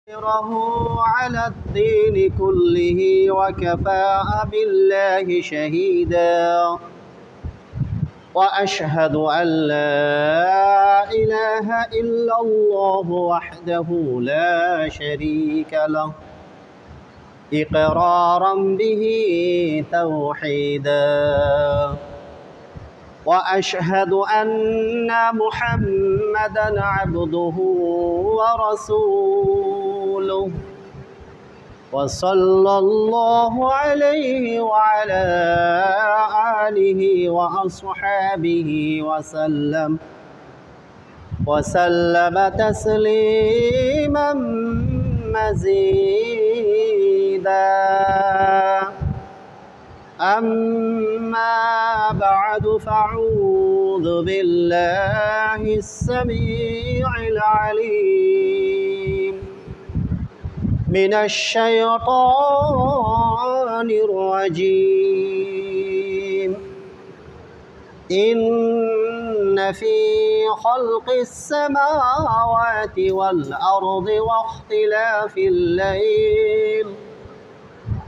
على الدين كله وكفى بالله شهيدا وأشهد أن لا إله إلا الله وحده لا شريك له إقرارا به توحيدا وأشهد أن محمدا عبده ورسوله وصلى الله عليه وعلى آله وأصحابه وسلم تسليما مزيدا أما بعد فأعوذ بالله السميع العليم من الشيطان الرجيم إن في خلق السماوات والأرض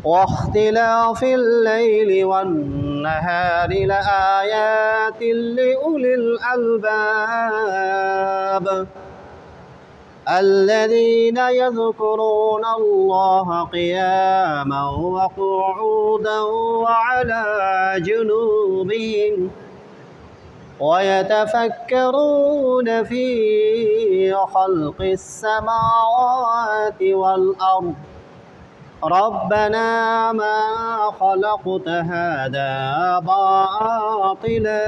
واختلاف الليل والنهار لآيات لأولي الألباب الذين يذكرون الله قياما وقعودا وعلى جنوبهم ويتفكرون في خلق السماوات والأرض ربنا ما خلقت هذا باطلا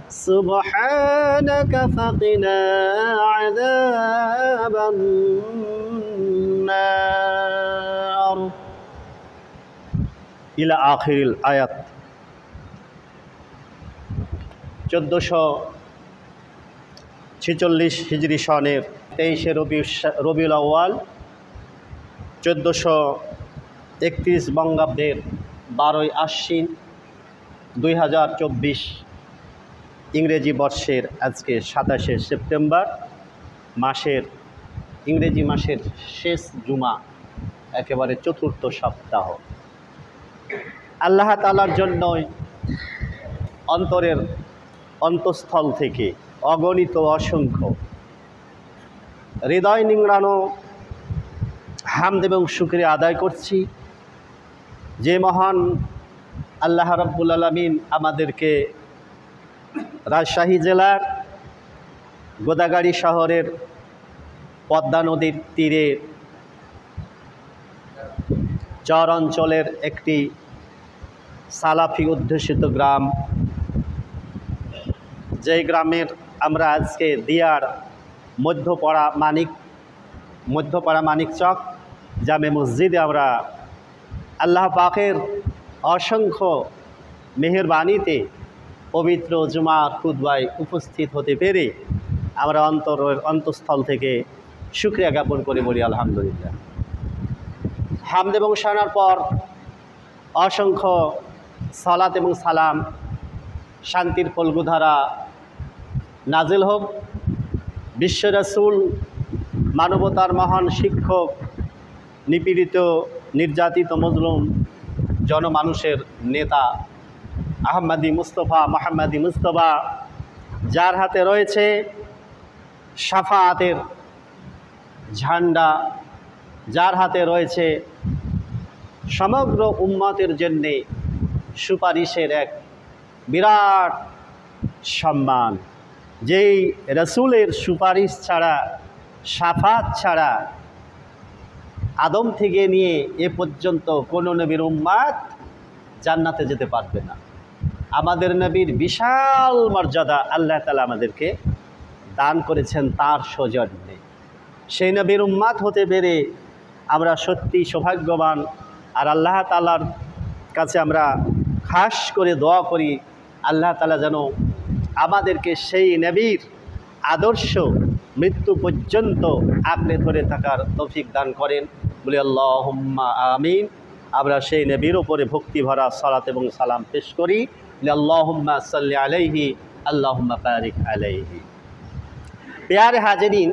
سبحانك فقنا عذاب النار إلى آخر الآيات 1446 হিজরি সনের 23 রবিউল আউয়াল 1431 বঙ্গাব্দের 12ই আশ্বিন 2024 ইংরেজি বর্ষের আজকে 27শে সেপ্টেম্বর ইংরেজি মাসের শেষ জুমা, একেবারে চতুর্থ সপ্তাহ। আল্লাহ তাআলার জন্যই অন্তরের অন্তঃস্থল থেকে অগণিত অসংখ্য হৃদয় নিংড়ানো হামদ এবং শুকরিয়া আদায় করছি, যে মহান আল্লাহ রাব্বুল আলামিন আমাদেরকে রাজশাহী জেলার গোদাগাড়ি শহরের পদ্মা নদীর তীরে চর অঞ্চলের একটি সালাফি অধ্যুষিত গ্রাম, যেই গ্রামের আমরা আজকে দিয়ার মধ্যপাড়া মানিকচক জামে মসজিদে আমরা আল্লাহ পাকের অসংখ্য মেহেরবানিতে পবিত্র জুমার খুতবায় উপস্থিত হতে পেরে আমরা অন্তঃস্থল থেকে শুকরিয়া জ্ঞাপন করে বলি আলহামদুলিল্লাহ। হামদ এবং শানার পর অসংখ্য সালাত এবং সালাম, শান্তির ফলগুধারা নাজিল হোক বিশ্ব রাসূল, মানবতার মহান শিক্ষক, নিপীড়িত নির্যাতিত মজলুম জনমানুষের নেতা মোহাম্মদী মুস্তফা, যার হাতে রয়েছে শাফাআতের ঝান্ডা, যার হাতে রয়েছে সমগ্র উম্মতের জন্যে সুপারিশের এক বিরাট সম্মান, যেই রাসূলের সুপারিশ ছাড়া, শাফাত ছাড়া আদম থেকে নিয়ে এ পর্যন্ত কোনো নবীর উম্মত জান্নাতে যেতে পারবে না। আমাদের নবীর বিশাল মর্যাদা আল্লাহ তাআলা আমাদেরকে দান করেছেন তার সৌজন্যে। সেই নবীর উম্মত হতে পেরে আমরা সত্যি সৌভাগ্যবান। আর আল্লাহ তাআলার কাছে আমরা খাস করে দোয়া করি, আল্লাহ তাআলা যেন আমাদেরকে সেই নবীর আদর্শ মৃত্যু পর্যন্ত আঁকড়ে ধরে থাকার তৌফিক দান করেন, বলি আল্লাহুম্মা আমিন। আমরা সেই নবীর উপরে ভক্তি ভরা সালাত এবং সালাম পেশ করি, আল্লাহুম্মা সাল্লি আলাইহি আল্লাহুম্মা বারিক আলাইহি। प्यारे हाजिरीन,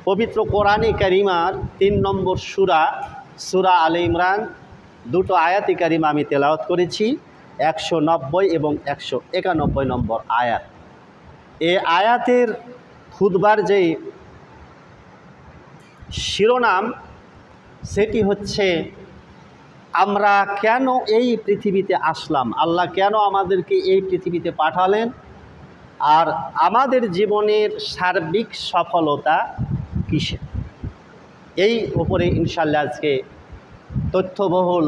পবিত্র কোরআনে কারিমার 3 নম্বর সূরা সূরা আলে ইমরান দুটো আয়াতে কারিমা আমি তেলাওয়াত করেছি, 190 এবং 191 নম্বর আয়াত। এই আয়াতের খুতবার যে শিরোনাম সেটি হচ্ছে আমরা কেন এই পৃথিবীতে আসলাম, আল্লাহ কেন আমাদেরকে এই পৃথিবীতে পাঠালেন, আর আমাদের জীবনের সার্বিক সফলতা কিসে। এই উপরে ইনশাআল্লাহ আজকে তথ্যবহুল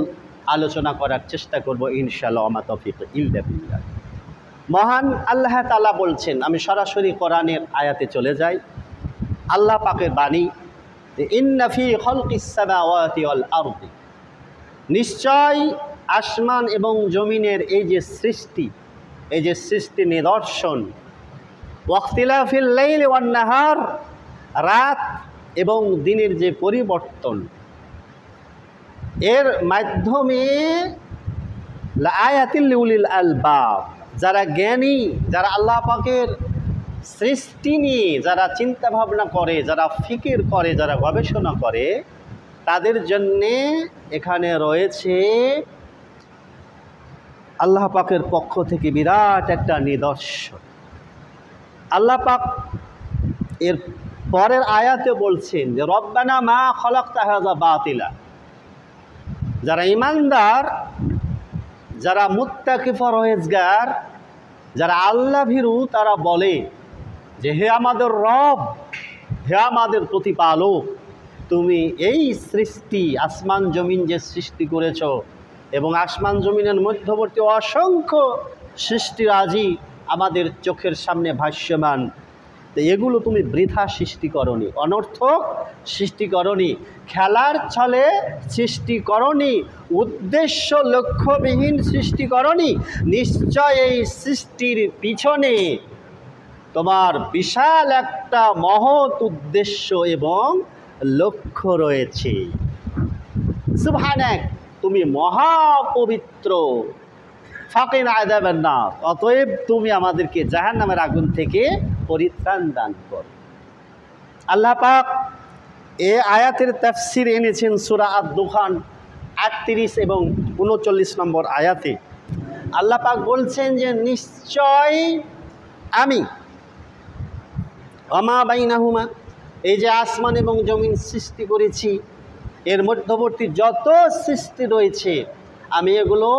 আলোচনা করার চেষ্টা করব ইনশাআল্লাহ। আমা তৌফিক ইল্লা বিল্লাহ। মহান আল্লাহ তাআলা বলছেন, আমি সরাসরি কোরআনের আয়াতে চলে যাই। আল্লাহ পাকের বাণী, ইন্না ফি খালকিস সামাওয়াতি ওয়াল আরদি, নিশ্চয় আসমান এবং জমিনের এই যে সৃষ্টি, এই যে সৃষ্টি নিদর্শন, ওয়াখতিলাফিল লাইলি ওয়ান নাহার, রাত এবং দিনের যে পরিবর্তন, এর মাধ্যমে লাআয়াতিল লিউলিল আলবাব, যারা জ্ঞানী, যারা আল্লাহ পাকের সৃষ্টি নিয়ে যারা চিন্তা ভাবনা করে, যারা ফিকির করে, যারা গবেষণা করে, তাদের জন্যে এখানে রয়েছে আল্লাহ পাকের পক্ষ থেকে বিরাট একটা নিদর্শন। আল্লাহ পাক এর পরের আয়াতে বলছেন যে রব্বানা মা খালাকতা হাযা বাতিলা। যারা ইমানদার, যারা মুত্তাকি পরহেজগার, যারা আল্লাহ ভীরু, তারা বলে যে হে আমাদের রব, হে আমাদের প্রতিপালক, তুমি এই সৃষ্টি আসমান জমিন যে সৃষ্টি করেছ এবং আসমান জমিনের মধ্যবর্তী অসংখ্য সৃষ্টিরাজি আমাদের চোখের সামনে ভাসমান, তো এগুলো তুমি বৃথা সৃষ্টি করনি, অনর্থক সৃষ্টি করনি, খেলার ছলে সৃষ্টি করনি, উদ্দেশ্য লক্ষ্যবিহীন সৃষ্টি করনি। নিশ্চয় এই সৃষ্টির পিছনে তোমার বিশাল একটা মহৎ উদ্দেশ্য এবং লক্ষ্য রয়েছে। সুবহানাক, তুমি মহাপবিত্র। ফাকিনা আযাবান নার, অতএব তুমি আমাদেরকে জাহান্নামের আগুন থেকে পরিত্রাণ দান করো। আল্লাহ পাক এই আয়াতের তাফসীর এনেছেন সূরা আদ-দুখান 38 এবং 39 নম্বর আয়াতে। আল্লাহ পাক বলছেন যে নিশ্চয় আমি ওমা বাইনাহুমা, এই যে আসমান এবং জমিন সৃষ্টি করেছি, এর মধ্যবর্তী যত সৃষ্টি রয়েছে আমি এগুলো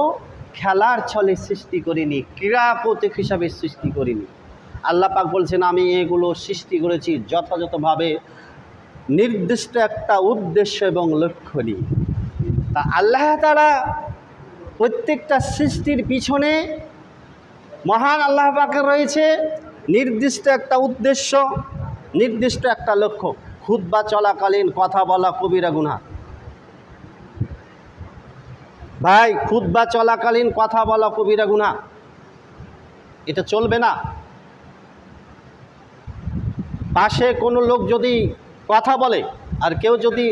খেলার ছলে সৃষ্টি করিনি, ক্রীড়া কৌতুক হিসাবে সৃষ্টি করিনি। আল্লাহ পাক বলছেন আমি এগুলো সৃষ্টি করেছি যথাযথভাবে নির্দিষ্ট একটা উদ্দেশ্য এবং লক্ষ্য নিয়ে। তা আল্লাহ তাআলা প্রত্যেকটা সৃষ্টির পিছনে মহান আল্লাহ পাকের রয়েছে নির্দিষ্ট একটা উদ্দেশ্য, নির্দিষ্ট একটা লক্ষ্য। খুতবা চলাকালীন কথা বলা কবিরা গুনাহ। ভাই, খুতবা চলাকালীন কথা বলা কবিরা গুনাহ, এটা চলবে না। পাশে কোনো লোক যদি কথা বলে আর কেউ যদি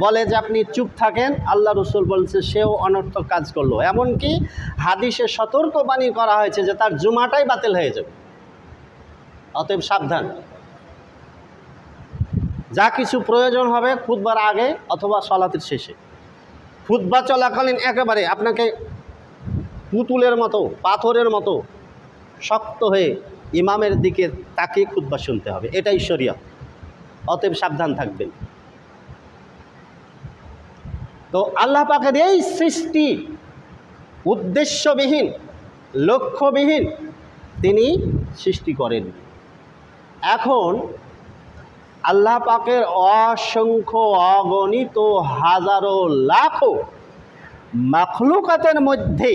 বলে যে আপনি চুপ থাকেন, আল্লাহ রসুল বলছে সেও অনর্থক কাজ করলো। এমনকি হাদিসে সতর্কবাণী করা হয়েছে যে তার জুমাটাই বাতিল হয়ে যাবে। অতএব সাবধান। যা কিছু প্রয়োজন হবে খুতবার আগে অথবা সালাতের শেষে। খুতবা চলাকালীন একেবারে আপনাকে পুতুলের মতো, পাথরের মতো শক্ত হয়ে ইমামের দিকে তাকিয়ে খুতবা শুনতে হবে, এটাই শরিয়ত। অতএব সাবধান থাকবেন। তো আল্লাহ পাকের এই সৃষ্টি উদ্দেশ্যবিহীন, লক্ষ্যবিহীন তিনি সৃষ্টি করেন। এখন আল্লাহ পাকের অসংখ্য অগণিত হাজারো লাখো মাখলুকাতের মধ্যে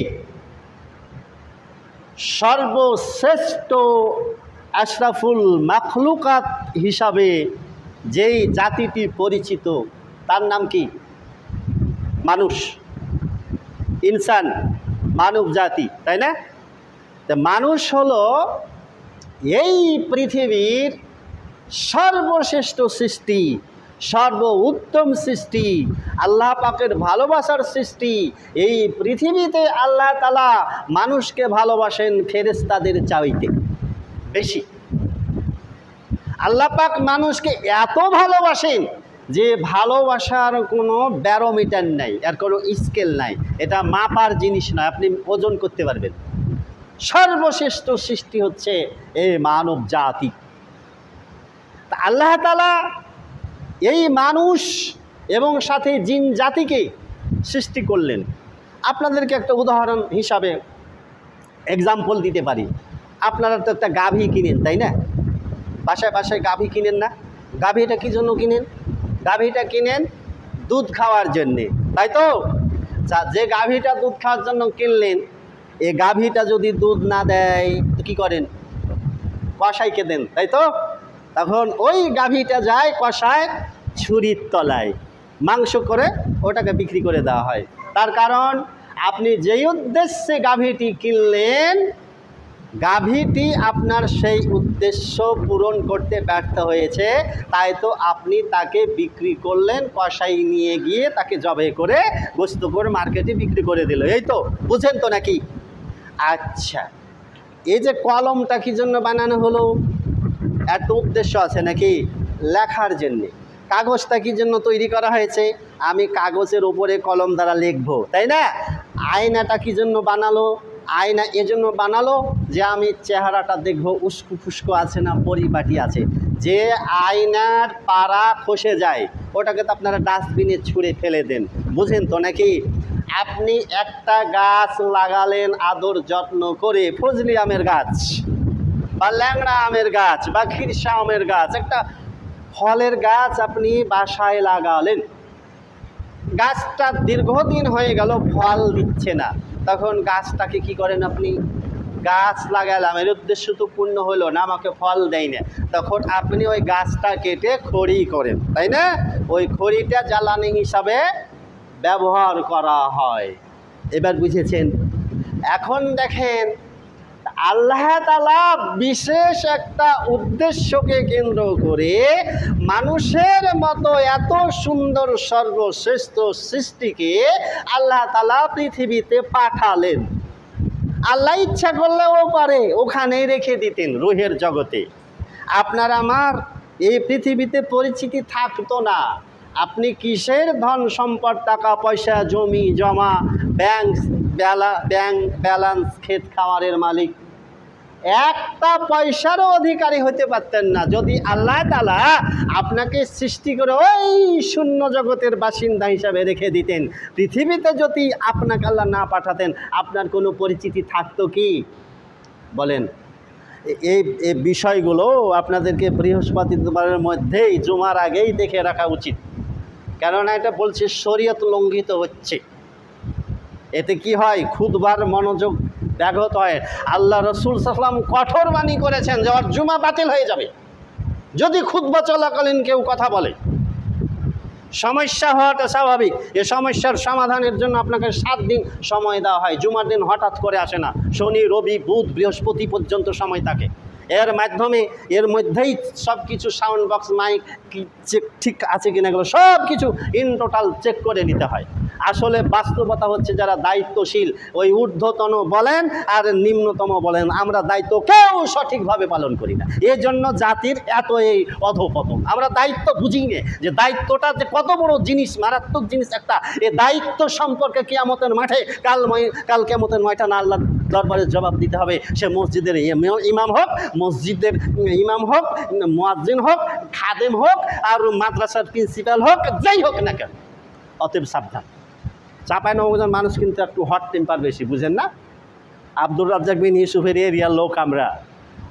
সর্বশ্রেষ্ঠ আশরাফুল মাখলুকাত হিসাবে যেই জাতিটি পরিচিত তার নাম কি? মানুষ, ইনসান, মানব জাতি, তাই না? তো মানুষ হলো এই পৃথিবীর সর্বশ্রেষ্ঠ সৃষ্টি, সর্ব উত্তম সৃষ্টি, আল্লাহ পাকের ভালোবাসার সৃষ্টি। এই পৃথিবীতে আল্লাহ তাআলা মানুষকে ভালোবাসেন ফেরেশতাদের চাইতে বেশি। আল্লাহ পাক মানুষকে এত ভালোবাসেন যে ভালোবাসার কোনো ব্যারোমিটার নাই, এর কোনো স্কেল নাই, এটা মাপার জিনিস নয়, আপনি ওজন করতে পারবেন। সর্বশ্রেষ্ঠ সৃষ্টি হচ্ছে এই মানব জাতি। তা আল্লাহ তাআলা এই মানুষ এবং সাথে জিন জাতিকে সৃষ্টি করলেন। আপনাদেরকে একটা উদাহরণ হিসাবে এক্সাম্পল দিতে পারি। আপনারা তো একটা গাভী কিনেন, তাই না? বাসায় বাসায় গাভী কিনেন না? গাভীটা কী জন্য কিনেন? গাভীটা কিনেন দুধ খাওয়ার জন্যে, তাই তো? যে গাভীটা দুধ খাওয়ার জন্য কিনলেন, এই গাভীটা যদি দুধ না দেয় তো কী করেন? কসাইকে দেন, তাই তো? তখন ওই গাভীটা যায় কসায় ছুরির তলায়, মাংস করে ওটাকে বিক্রি করে দেওয়া হয়। তার কারণ আপনি যেই উদ্দেশ্যে গাভীটি কিনলেন, গাভীটি আপনার সেই উদ্দেশ্য পূরণ করতে ব্যর্থ হয়েছে, তাই তো আপনি তাকে বিক্রি করলেন, কসাই নিয়ে গিয়ে তাকে জবে করে গোস্ত করে মার্কেটে বিক্রি করে দিল। এই তো বুঝেন তো নাকি? আচ্ছা, এই যে কলমটা কী জন্য বানানো হলো? এত উদ্দেশ্য আছে নাকি? লেখার জন্যে। কাগজটা কী জন্য তৈরি করা হয়েছে? আমি কাগজের ওপরে কলম দ্বারা লিখবো, তাই না? আয়নাটা কী জন্য বানালো? আয়না এজন্য বানালো যে আমি চেহারাটা দেখবো উস্কো ফুস্কো আছে না পরিপাটি আছে। যে আয়নার পাড়া খসে যায় ওটাকে তো আপনারা ডাস্টবিনে ছুঁড়ে ফেলে দেন, বুঝেন তো নাকি? আপনি একটা গাছ লাগালেন আদর যত্ন করে, ফজলি আমের গাছ বা ল্যাংড়া আমের গাছ বা খিরসা আমের গাছ, একটা ফলের গাছ আপনি বাসায় লাগালেন, গাছটা দীর্ঘদিন হয়ে গেল ফল দিচ্ছে না, তখন গাছটাকে কি করেন আপনি? গাছ লাগালাম, এর উদ্দেশ্য তো পূর্ণ হলো না, আমাকে ফল দেয় না, তখন আপনি ওই গাছটা কেটে খড়ি করেন, তাই না? ওই খড়িটা জ্বালানি হিসাবে ব্যবহার করা হয়। এবার বুঝেছেন? এখন দেখেন আল্লাহ তাআলা বিশেষ একটা উদ্দেশ্যকে কেন্দ্র করে মানুষের মতো এত সুন্দর সর্বশ্রেষ্ঠ সৃষ্টিকে আল্লাহ তাআলা পৃথিবীতে পাঠালেন। আল্লাহ ইচ্ছা করলেও পারে ওখানেই রেখে দিতেন রুহের জগতে। আপনার আমার এই পৃথিবীতে পরিচিতি থাকতো না। আপনি কিসের ধন সম্পদ, টাকা পয়সা, জমি জমা, ব্যাংক ব্যালেন্স, ক্ষেত খামারের মালিক, একটা পয়সারও অধিকারী হতে পারতেন না যদি আল্লাহ তাআলা আপনাকে সৃষ্টি করে ওই শূন্য জগতের বাসিন্দা হিসাবে রেখে দিতেন। পৃথিবীতে যদি আপনাকে আল্লাহ না পাঠাতেন, আপনার কোনো পরিচিতি থাকতো কি? বলেন। এই বিষয়গুলো আপনাদেরকে বৃহস্পতিবারের মধ্যেই, জুমার আগেই দেখে রাখা উচিত, কেননা এটা বলছে শরীয়ত লঙ্ঘিত হচ্ছে। এতে কি হয়? খুতবার মনোযোগ ব্যাঘাত হয়। আল্লাহ রসুল সাল্লাল্লাহু আলাইহি ওয়াসাল্লাম কঠোর বাণী করেছেন যে ওর জুমা বাতিল হয়ে যাবে যদি খুতবা চলাকালীন কেউ কথা বলে। সমস্যা হওয়াটা স্বাভাবিক। এ সমস্যার সমাধানের জন্য আপনাকে 7 দিন সময় দেওয়া হয়। জুমার দিন হঠাৎ করে আসে না, শনি রবি বুধ বৃহস্পতি পর্যন্ত সময় থাকে। এর মাধ্যমে এর মধ্যেই সব কিছু সাউন্ড বক্স মাইক ঠিক আছে কিনা এগুলো সব কিছু ইন টোটাল চেক করে নিতে হয়। আসলে বাস্তবতা হচ্ছে যারা দায়িত্বশীল, ওই ঊর্ধ্বতন বলেন আর নিম্নতম বলেন, আমরা দায়িত্ব কেউ সঠিকভাবে পালন করি না। এজন্য জাতির এত এই অধঃপতন। আমরা দায়িত্ব বুঝি না যে দায়িত্বটা যে কত বড় জিনিস, মারাত্মক জিনিস একটা। এই দায়িত্ব সম্পর্কে কিয়ামতের মাঠে কাল কিয়ামতের ময়দানে আল্লাহর দরবারে জবাব দিতে হবে। সে মসজিদের ইমাম হোক, মসজিদের ইমাম হোক, মুয়াজ্জিন হোক, খাদেম হোক, আর মাদ্রাসার প্রিন্সিপাল হোক, যাই হোক না কেন। অতএব সাবধান। চাঁপাইনবাবগঞ্জের মানুষ কিন্তু একটু হট টেম্পার বেশি, বুঝেন না? আব্দুর রাজ্জাক বিন ইউসুফের এরিয়ার লোক আমরা।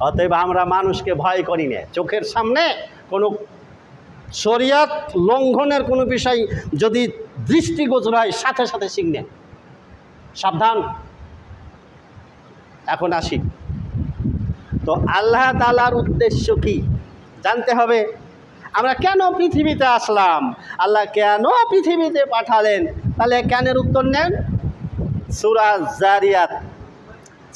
অতএব আমরা মানুষকে ভয় করি না। চোখের সামনে কোনো শরিয়ত লঙ্ঘনের কোনো বিষয় যদি দৃষ্টিগোচর হয়, সাথে সাথে সিগন্যাল, সাবধান। এখন আসি তো আল্লাহ তাআলার উদ্দেশ্য কি জানতে হবে। আমরা কেন পৃথিবীতে আসলাম, আল্লাহ কেন পৃথিবীতে পাঠালেন? তাহলে কেনের উত্তর নেন। সূরা জারিয়াত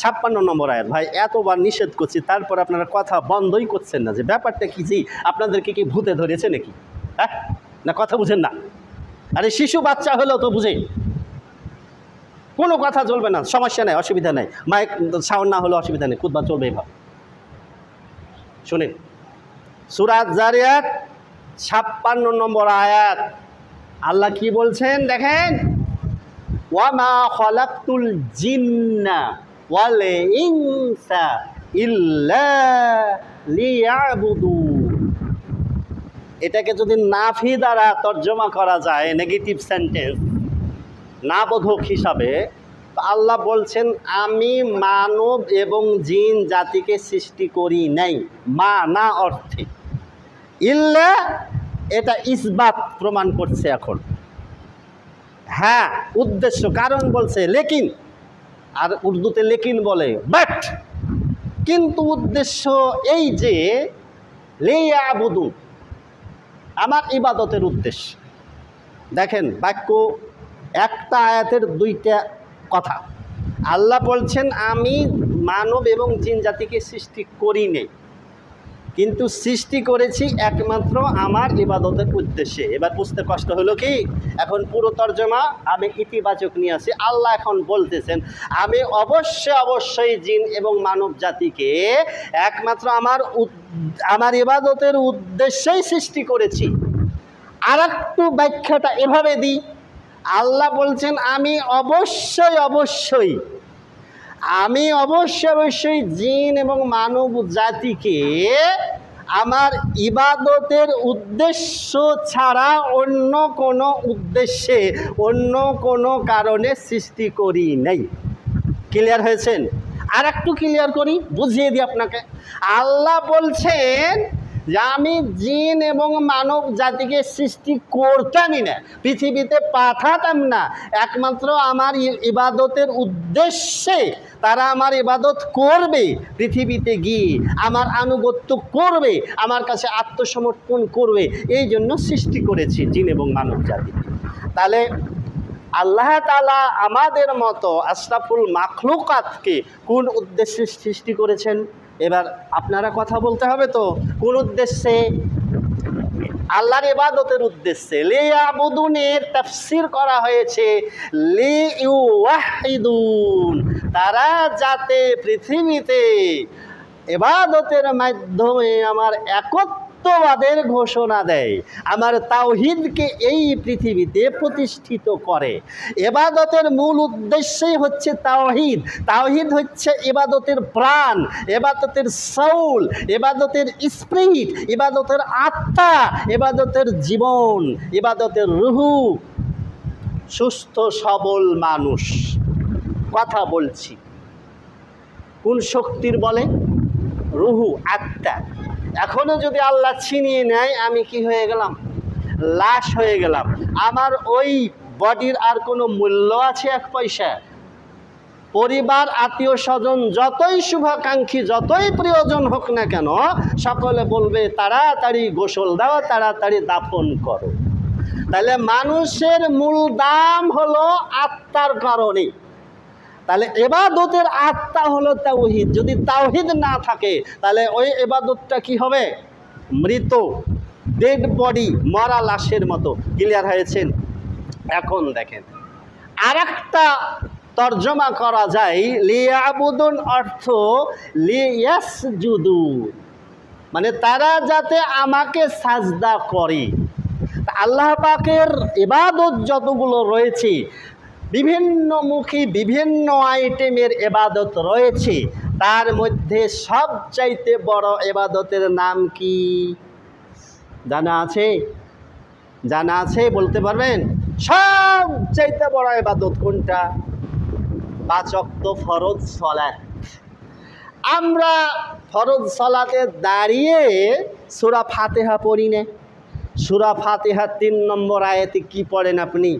56 নম্বর আয়াত। ভাই এতবার নিষেধ করছি, তারপর আপনারা কথা বন্ধই করছেন না, যে ব্যাপারটা কি? জি, আপনাদেরকে কি ভূতে ধরেছে নাকি? হ্যাঁ, না কথা বুঝেন না? আরে শিশু বাচ্চা হলেও তো বুঝে, কোনো কথা চলবে না, সমস্যা নেই, অসুবিধা নেই, মাইক সাউন্ড না হলে অসুবিধা নেই, খুতবা চলবে। এভাবে শুনেন, সূরা যারিয়াত 56 নম্বর আয়াত। আল্লাহ কি বলছেন দেখেন, ওয়ামা খালাকতুল জিন্না ওয়াল ইনসা ইল্লা লিয়াবুদুন। এটাকে যদি নাফি দ্বারা তর্জমা করা যায়, নেগেটিভ সেন্টেন্স, না বোধক হিসাবে, তো আল্লাহ বলছেন আমি মানব এবং জিন জাতিকে সৃষ্টি করি নাই, মা না অর্থে। ইল্লা এটা ইসবাত প্রমাণ করছে এখন, হ্যাঁ উদ্দেশ্য, কারণ বলছে লেকিন, আর উর্দুতে লেকিন বলে বাট, কিন্তু উদ্দেশ্য এই যে লিয়াবুদুন, আমার ইবাদতের উদ্দেশ্য। দেখেন বাক্য, একটা আয়াতের দুইটা কথা। আল্লাহ বলছেন আমি মানব এবং জিন জাতিকে সৃষ্টি করি নাই, কিন্তু সৃষ্টি করেছি একমাত্র আমার ইবাদতের উদ্দেশ্যে। এবার বুঝতে কষ্ট হলো কি? এখন পুরো তর্জমা আমি ইতিবাচক নিয়ে আসি। আল্লাহ এখন বলতেছেন আমি অবশ্যই জিন এবং মানব জাতিকে একমাত্র আমার ইবাদতের উদ্দেশ্যেই সৃষ্টি করেছি। আর একটু ব্যাখ্যাটা এভাবে দিই, আল্লাহ বলছেন আমি অবশ্যই জিন এবং মানব জাতিকে আমার ইবাদতের উদ্দেশ্য ছাড়া অন্য কোনো উদ্দেশ্যে, অন্য কোনো কারণে সৃষ্টি করি নাই। ক্লিয়ার হয়েছেন? আর একটু ক্লিয়ার করি, বুঝিয়ে দিই আপনাকে। আল্লাহ বলছেন যে আমি জিন এবং মানব জাতিকে সৃষ্টি করতামই না, পৃথিবীতে পাঠাতাম না, একমাত্র আমার ইবাদতের উদ্দেশ্যে তারা আমার ইবাদত করবে, পৃথিবীতে গিয়ে আমার আনুগত্য করবে, আমার কাছে আত্মসমর্পণ করবে, এই জন্য সৃষ্টি করেছি জিন এবং মানব জাতিকে। তাহলে আল্লাহ তাআলা আমাদের মতো আশরাফুল মাখলুকাতকে কোন উদ্দেশ্যে সৃষ্টি করেছেন? এবার আপনারা কথা বলতে হবে তো, কোন উদ্দেশ্যে? আল্লাহর ইবাদতের উদ্দেশ্যে। লিয়াবুদুনের তাফসীর করা হয়েছে লিইউয়াহিদুন, তারা যাতে পৃথিবীতে ইবাদতের মাধ্যমে আমার একত্ববাদের ঘোষণা দেয়, আমার তাওহীদকে এই পৃথিবীতে প্রতিষ্ঠিত করে। ইবাদতের মূল উদ্দেশ্যই হচ্ছে তাওহীদ। তাওহীদ হচ্ছে ইবাদতের প্রাণ, ইবাদতের সাউল, ইবাদতের স্পিরিট, ইবাদতের আত্মা, ইবাদতের জীবন, ইবাদতের রুহু। সুস্থ সবল মানুষ, কথা বলছি, কোন শক্তির বলে? রুহু, আত্মা। এখনও যদি আল্লাহ ছিনিয়ে নেয়, আমি কি হয়ে গেলাম? লাশ হয়ে গেলাম। আমার ওই বডির আর কোনো মূল্য আছে এক পয়সা? পরিবার, আত্মীয় স্বজন, যতই শুভাকাঙ্ক্ষী, যতই প্রিয়জন হোক না কেন, সকলে বলবে তাড়াতাড়ি গোসল দাও, তাড়াতাড়ি দাফন করো। তাহলে মানুষের মূল দাম হলো আত্মার কারণে। তাহলে ইবাদতের আত্মা হলো তাওহীদ। যদি তাওহীদ না থাকে তাহলে ওই ইবাদতটা কি হবে? মৃত, ডেড বডি, মরা লাশের মতো। ক্লিয়ার হয়েছেন? এখন দেখেন আর একটা তর্জমা করা যায়, লিয়াবুদুন অর্থ লিয়াসজুদু, মানে তারা যাতে আমাকে সাজদা করে। আল্লাহ পাকের ইবাদত যতগুলো রয়েছে, বিভিন্নমুখী বিভিন্ন আইটেমের ইবাদত রয়েছে, তার মধ্যে সবচাইতে বড় ইবাদতের নাম কি জানা আছে? জানা আছে? বলতে পারবেন? সবচাইতে বড় ইবাদত কোনটা? 5 ওয়াক্ত ফরজ সালাত। আমরা ফরজ সালাতে দাঁড়িয়ে সূরা ফাতিহা পড়ি না? সূরা ফাতিহার 3 নম্বর আয়াতে কি পড়েন আপনি?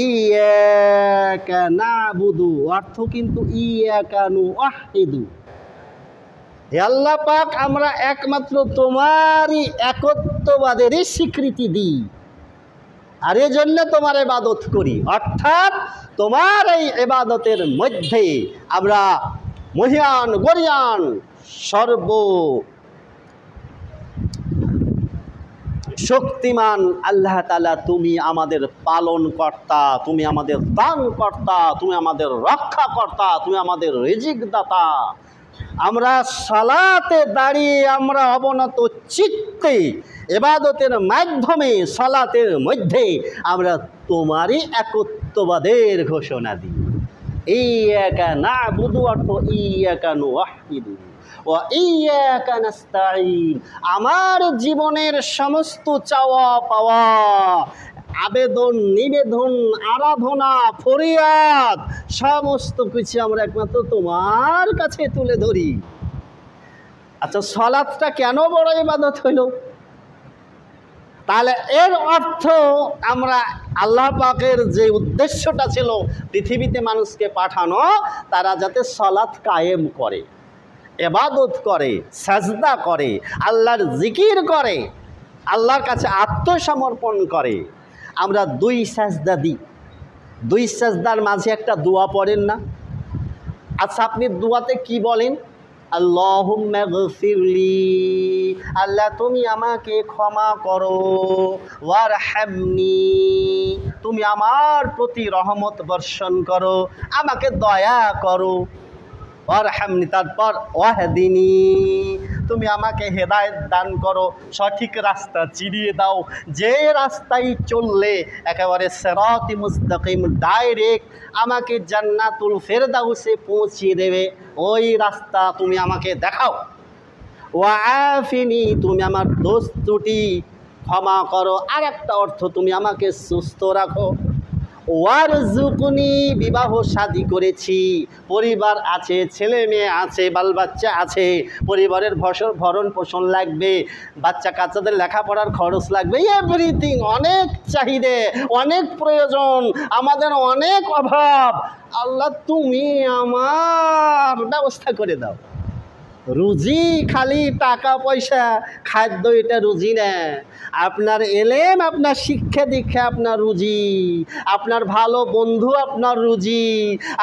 ইয়াকা নাবুদু, অর্থ কিন্তু ইয়াকা নুওয়াহিদু। হে আল্লাহ পাক, আমরা একমাত্র তোমারই একত্ববাদেরই স্বীকৃতি দিই, আর এজন্য তোমার ইবাদত করি। অর্থাৎ তোমার এই ইবাদতের মধ্যে আমরা মহিয়ান গরিয়ান সর্ব শক্তিমান আল্লাহ তাআলা, তুমি আমাদের পালন কর্তা, তুমি আমাদের দান কর্তা, তুমি আমাদের রক্ষা কর্তা, তুমি আমাদের রিজিক দাতা। আমরা সালাতে দাঁড়িয়ে আমরা অবনত চিত্তে ইবাদতের মাধ্যমে সালাতের মধ্যে আমরা তোমারই একত্ববাদের ঘোষণা দিই। ইয়্যাকা না'বুদু অর্থ ইয়্যাকা নুওয়াহ্হিদু ওয়া ইয়্যাকা নাস্তাঈন। আমার জীবনের সমস্ত চাওয়া পাওয়া, আবেদন নিবেদন, আরাধনা, ফরিয়াদ সমস্ত কিছু আমরা একমাত্র তোমার কাছে তুলে ধরি। আচ্ছা, সালাতটা কেন বড় ইবাদত হইল? তাহলে এর অর্থ আমরা আল্লাহ পাকের যে উদ্দেশ্যটা ছিল পৃথিবীতে মানুষকে পাঠানো, তারা যাতে সালাত কায়েম করে, ইবাদত করে, সাজদা করে, আল্লাহর জিকির করে, আল্লাহর কাছে আত্মসমর্পণ করে। আমরা দুই সাজদা দিই, দুই সাজদার মাঝে একটা দোয়া পড়েন না? আচ্ছা, আপনি দোয়াতে কি বলেন? আল্লাহুম্মা গফিরলি, আল্লাহ তুমি আমাকে ক্ষমা করো, ওয়ারহামনি, তুমি আমার প্রতি রহমত বর্ষণ করো, আমাকে দয়া করো, ওয়ারহামনি, তারপর ওয়াহদিনি, তুমি আমাকে হেদায়েত দান করো, সঠিক রাস্তা চিরিয়ে দাও, যে রাস্তায় চললে একেবারে সিরাতি মুস্তাকিম ডাইরেক্ট আমাকে জান্নাতুল ফেরদাউসে পৌঁছিয়ে দেবে, ওই রাস্তা তুমি আমাকে দেখাও। ওয়াআফিনি, তুমি আমার দোষ ত্রুটি ক্ষমা করো, আর একটা অর্থ তুমি আমাকে সুস্থ রাখো। ওয়ারজুকনি, বিবাহ শাদী করেছি, পরিবার আছে, ছেলে মেয়ে আছে, বাল বাচ্চা আছে, পরিবারের ভরণ পোষণ লাগবে, বাচ্চা কাচ্চাদের লেখাপড়ার খরচ লাগবে, এভরিথিং, অনেক চাহিদা, অনেক প্রয়োজন, আমাদের অনেক অভাব। আল্লাহ তুমি আমার ব্যবস্থা করে দাও। রুজি খালি টাকা পয়সা খাদ্য এটা রুজি না। আপনার এলেম, আপনার শিক্ষা দীক্ষা আপনার রুজি, আপনার ভালো বন্ধু আপনার রুজি,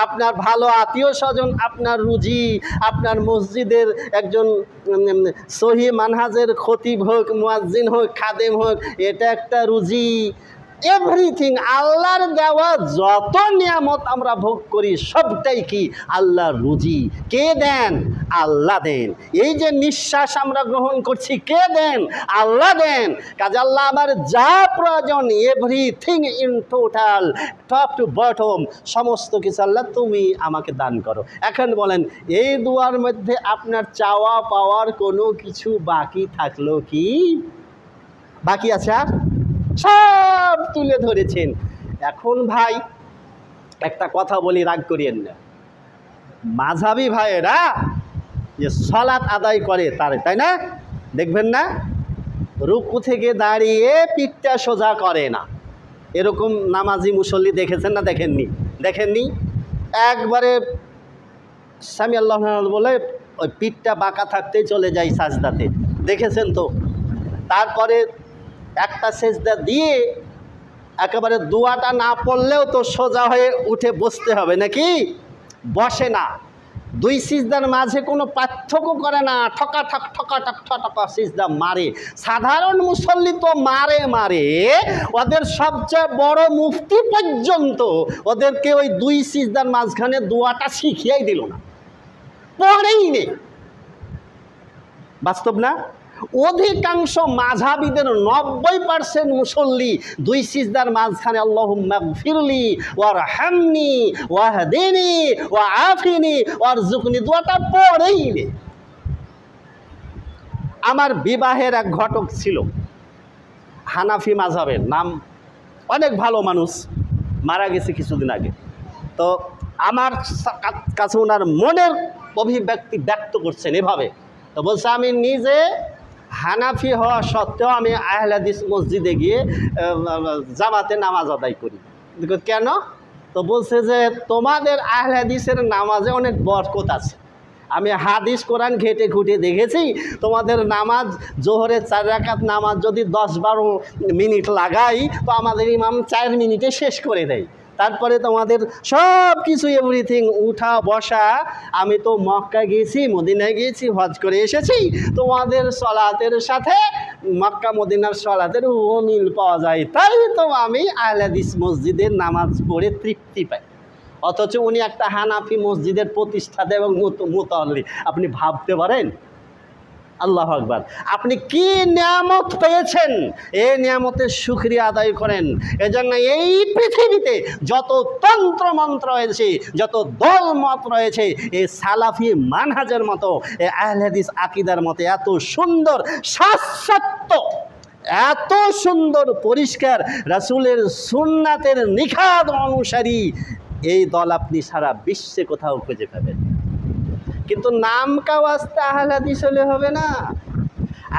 আপনার ভালো আত্মীয় স্বজন আপনার রুজি, আপনার মসজিদের একজন সহি মানহাজের খতিব হোক, মুয়াজ্জিন হোক, খাদেম হোক, এটা একটা রুজি। এভরিথিং আল্লাহর দেওয়া যত নিয়ামত আমরা ভোগ করি সবটাই কি আল্লাহর রুজি। কে দেন? আল্লাহ দেন। এই যে নিঃশ্বাস আমরা গ্রহণ করছি, কে দেন? আল্লাহ দেন। কাজে আল্লাহ আমার যা প্রয়োজন, everything in total, top to bottom, সমস্ত কিছু আল্লাহ তুমি আমাকে দান করো। এখন বলেন, এই দুয়ার মধ্যে আপনার চাওয়া পাওয়ার কোনো কিছু বাকি থাকলো কি? বাকি আছে? আর সব তুলে ধরেছেন। এখন ভাই একটা কথা বলি, রাগ করিয়েন না, মাঝহাবি ভাইয়েরা যে সালাত আদায় করে তাই না, দেখবেন না রুকু থেকে দাঁড়িয়ে পিঠটা সোজা করে না, এরকম নামাজি মুসল্লি দেখেছেন না? দেখেননি? একবারে সামি আল্লাহ বলে ওই পিঠটা বাঁকা থাকতেই চলে যায় সাজদাতে, দেখেছেন তো? তারপরে একটা সেজদা দিয়ে একেবারে দোয়াটা না পড়লেও তো সোজা হয়ে উঠে বসতে হবে নাকি? বসে না, দুই সিজদার মাঝে কোনো পার্থক্য করে না, ঠকাঠক ঠকা সিজদা মারে। সাধারণ মুসল্লি তো মারে, ওদের সবচেয়ে বড় মুফতি পর্যন্ত ওদেরকে ওই দুই সিজদার মাঝখানে দোয়াটা শিখিয়েই দিল না, পড়েই নেই। বাস্তব না? অধিকাংশ মাযহাবীদের 90% মুসল্লি দুই সিজদার মাঝখানে আল্লাহুম্মা গফিরলি ওয়ারহামনি ওয়াহদিনি ওয়াআফিনি ওয়ারজুকনি দোয়াটা পড়েই নেই। আমার বিবাহের এক ঘটক ছিল, হানাফি মাযহাবের, নাম অনেক ভালো মানুষ, মারা গেছে কিছুদিন আগে। তো আমার কাছে ওনার মনের অভিব্যক্তি ব্যক্ত করছেন এভাবে, তো বলছে আমি নিজে হানাফি হওয়া সত্ত্বেও আমি আহলে হাদিস মসজিদে গিয়ে জামাতে নামাজ আদায় করি। কেন? তো বলছে যে তোমাদের আহলে হাদিসের নামাজে অনেক বরকত আছে। আমি হাদিস কোরআন ঘেটে ঘুটে দেখেছি, তোমাদের নামাজ জোহরের 4 রাকাত নামাজ যদি 10-12 মিনিট লাগাই তো আমাদের ইমাম 4 মিনিটে শেষ করে দেয়। তারপরে তোমাদের সব কিছু এভরিথিং, উঠা বসা, আমি তো মক্কা গিয়েছি, মদিনায় গিয়েছি, হজ করে এসেছি, তোমাদের সলাতের সাথে মক্কা মদিনার সলাতের অমিল পাওয়া যায়, তাই তো আমি আহলে হাদিস মসজিদের নামাজ পড়ে তৃপ্তি পাই। অথচ উনি একটা হানাফি মসজিদের প্রতিষ্ঠাতা এবং মুতাল্লি। আপনি ভাবতে পারেন? আল্লাহু আকবার। আপনি কি নিয়ামত পেয়েছেন, এই নিয়ামতের শুকরিয়া আদায় করেন। এজন্য এই পৃথিবীতে যত তন্ত্র মন্ত্র রয়েছে, যত দল মত রয়েছে, এই সালাফি মানহাজের মতো, এই আহলে হাদিস আকীদার মতো এত সুন্দর শাশ্বত, এত সুন্দর পরিষ্কার রাসূলের সুন্নাতের নিখাত অনুসারী এই দল আপনি সারা বিশ্বে কোথাও খুঁজে পাবেন। কিন্তু নাম কাওয়াজটা আহলে হাদিস হলে হবে না।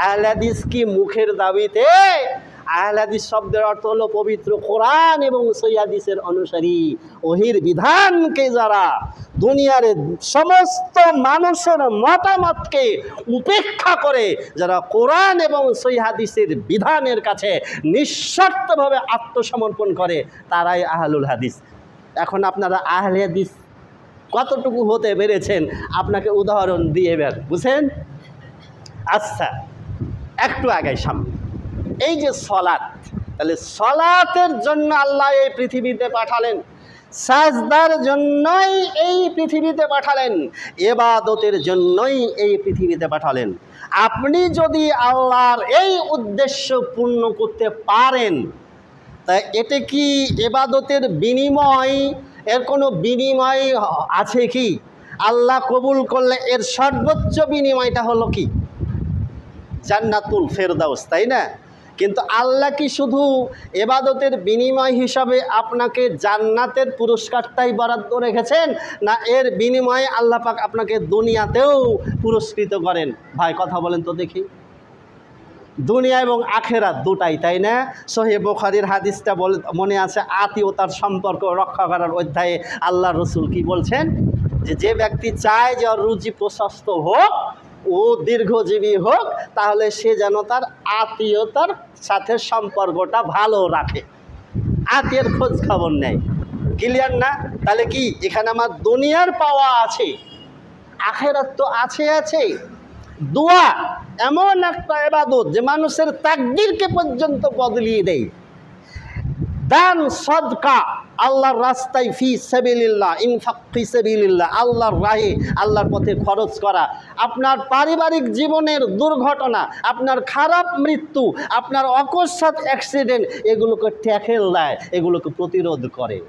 আহলে হাদিস কি মুখের দাবিতে? আহলে হাদিস শব্দের অর্থ হলো পবিত্র কোরআন এবং সহিহ হাদিসের অনুসারী। ওহির বিধানকে যারা দুনিয়ার সমস্ত মানুষের মতামতকে উপেক্ষা করে যারা কোরআন এবং সহিহ হাদিসের বিধানের কাছে নিঃশর্তভাবে আত্মসমর্পণ করে, তারাই আহলুল হাদিস। এখন আপনারা আহলে হাদিস কতটুকু হতে পেরেছেন আপনাকে উদাহরণ দিয়ে বের বুঝেন। আচ্ছা, একটু আগে সামনে এই যে সলাত, তাহলে সলাতের জন্য আল্লাহ এই পৃথিবীতে পাঠালেন, সাজদার জন্যই এই পৃথিবীতে পাঠালেন, ইবাদতের জন্যই এই পৃথিবীতে পাঠালেন। আপনি যদি আল্লাহর এই উদ্দেশ্য পূর্ণ করতে পারেন, তা এতে কি ইবাদতের বিনিময়, এর কোনো বিনিময় আছে কি? আল্লাহ কবুল করলে এর সর্বোচ্চ বিনিময়টা হলো কি? জান্নাতুল ফেরদাউস, তাই না? কিন্তু আল্লাহ কি শুধু ইবাদতের বিনিময় হিসাবে আপনাকে জান্নাতের পুরস্কারটাই বরাদ্দ রেখেছেন, না এর বিনিময়ে আল্লাহ পাক আপনাকে দুনিয়াতেও পুরস্কৃত করেন? ভাই কথা বলেন তো দেখি। দুনিয়া এবং আখেরাত দুটাই, তাই না? সহিহ বুখারীর হাদিসটা মনে আছে, আত্মীয়তার সম্পর্ক রক্ষা করার অধ্যায়ে আল্লাহ রসুল কি বলছেন? যে ব্যক্তি চায় যে ওর রুজি প্রশস্ত হোক, ও দীর্ঘজীবী হোক, তাহলে সে যেন তার আত্মীয়তার সাথে সম্পর্কটা ভালো রাখে, আত্মীয়ের খোঁজ খবর নেয়। ক্লিয়ার না? তাহলে কি এখানে আমার দুনিয়ার পাওয়া আছে, আখেরাত তো আছে। দোয়া এমন একটা ইবাদত যে মানুষের তাকদীরকে পর্যন্ত বদলিয়ে দেয়। দান সদকা আল্লাহর রাস্তায়, ফি সাবিলিল্লাহ, ইনফাক ফি সাবিলিল্লাহ, আল্লাহর রাহে, আল্লাহর পথে খরচ করা। আপনার পারিবারিক জীবনের দুর্ঘটনা, আপনার খারাপ মৃত্যু, আপনার অকস্মাৎ অ্যাক্সিডেন্ট, এগুলোকে ট্যাকেল দেয়, এগুলোকে প্রতিরোধ করে।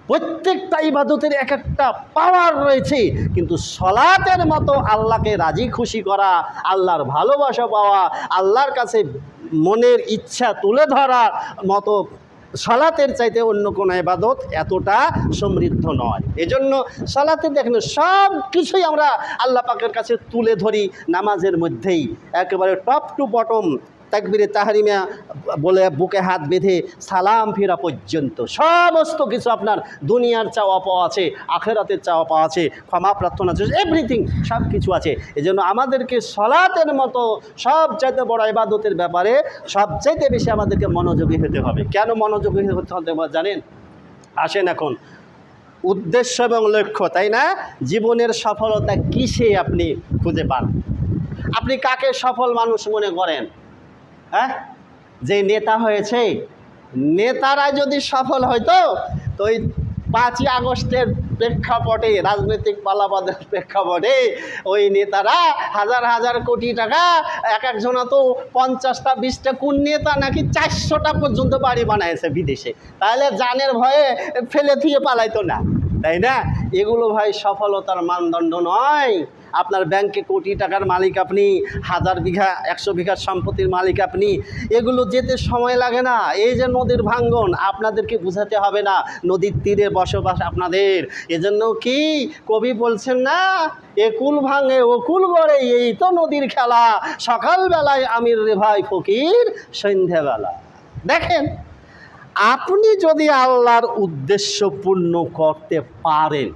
প্রত্যেকটা ইবাদতের এক একটা পাওয়ার রয়েছে, কিন্তু সলাতের মতো আল্লাহকে রাজি খুশি করা, আল্লাহর ভালোবাসা পাওয়া, আল্লাহর কাছে মনের ইচ্ছা তুলে ধরার মতো সলাতের চাইতে অন্য কোনো ইবাদত এতটা সমৃদ্ধ নয়। এজন্য সলাতে দেখেন সব কিছুই আমরা আল্লাহ পাকের কাছে তুলে ধরি নামাজের মধ্যেই, একেবারে টপ টু বটম, তাকবীরে তাহরিমা বলে বুকে হাত বেঁধে সালাম ফেরা পর্যন্ত সমস্ত কিছু আপনার দুনিয়ার চাওয়া পাওয়া আছে, আখেরাতের চাওয়া পাওয়া আছে, ক্ষমা প্রার্থনা আছে, এভরিথিং সব কিছু আছে। এজন্য আমাদেরকে সলাতের মতো সবচাইতে বড় ইবাদতের ব্যাপারে সবচাইতে বেশি আমাদেরকে মনোযোগী হতে হবে। কেন মনোযোগী হতে হবে জানেন? আসেন এখন উদ্দেশ্য এবং লক্ষ্য, তাই না? জীবনের সফলতা কিসে আপনি খুঁজে পান? আপনি কাকে সফল মানুষ মনে করেন? হ্যাঁ, যে নেতা হয়েছে, নেতারা যদি সফল হইতো তো ওই 5ই আগস্টের প্রেক্ষাপটে, রাজনৈতিক পালাবাদের প্রেক্ষাপটে ওই নেতারা হাজার হাজার কোটি টাকা, এক একজনা তো 50টা 20টা, কোন নেতা নাকি 400টা পর্যন্ত বাড়ি বানাইছে বিদেশে, তাহলে জানের ভয়ে ফেলে দিয়ে পালাইতো না, তাই না? এগুলো ভাই সফলতার মানদণ্ড নয়। আপনার ব্যাংকে কোটি টাকার মালিক আপনি, 1000 বিঘা 100 বিঘার সম্পত্তির মালিক আপনি, এগুলো যেতে সময় লাগে না। এই যে নদীর ভাঙ্গন, আপনাদেরকে বুঝাতে হবে না, নদীর তীরে বসবাস আপনাদের। এজন্য কি কবি বলছেন না, একুল ভাঙে ওকুল গড়ে, এই তো নদীর খেলা, সকালবেলায় আমির রে ভাই ফকির সন্ধ্যাবেলা। দেখেন, আপনি যদি আল্লাহর উদ্দেশ্য পূর্ণ করতে পারেন,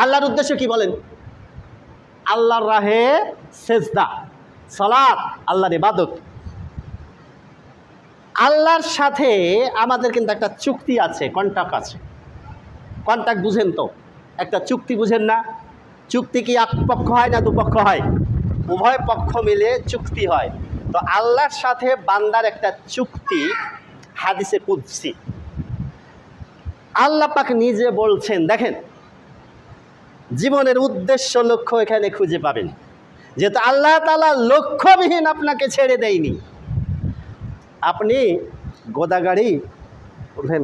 আল্লাহর উদ্দেশ্য কি বলেন? আল্লাহর রাহে সেজদা, সালাত, আল্লাহর ইবাদত। আল্লাহর সাথে আমাদের কিন্তু একটা চুক্তি আছে, কন্ট্রাক্ট আছে। কন্ট্রাক্ট বুঝেন তো? একটা চুক্তি বুঝেন না? চুক্তি কি এক পক্ষ হয় না দুপক্ষ হয়? উভয় পক্ষ মিলে চুক্তি হয়। তো আল্লাহর সাথে বান্দার একটা চুক্তি, হাদিসে কুদসি। আল্লাহ পাক নিজে বলছেন, দেখেন জীবনের উদ্দেশ্য লক্ষ্য এখানে খুঁজে পাবেন, যেহেতু আল্লাহ তাআলা লক্ষ্যবিহীন আপনাকে ছেড়ে দেয়নি। আপনি গোদাগাড়ি উঠেন,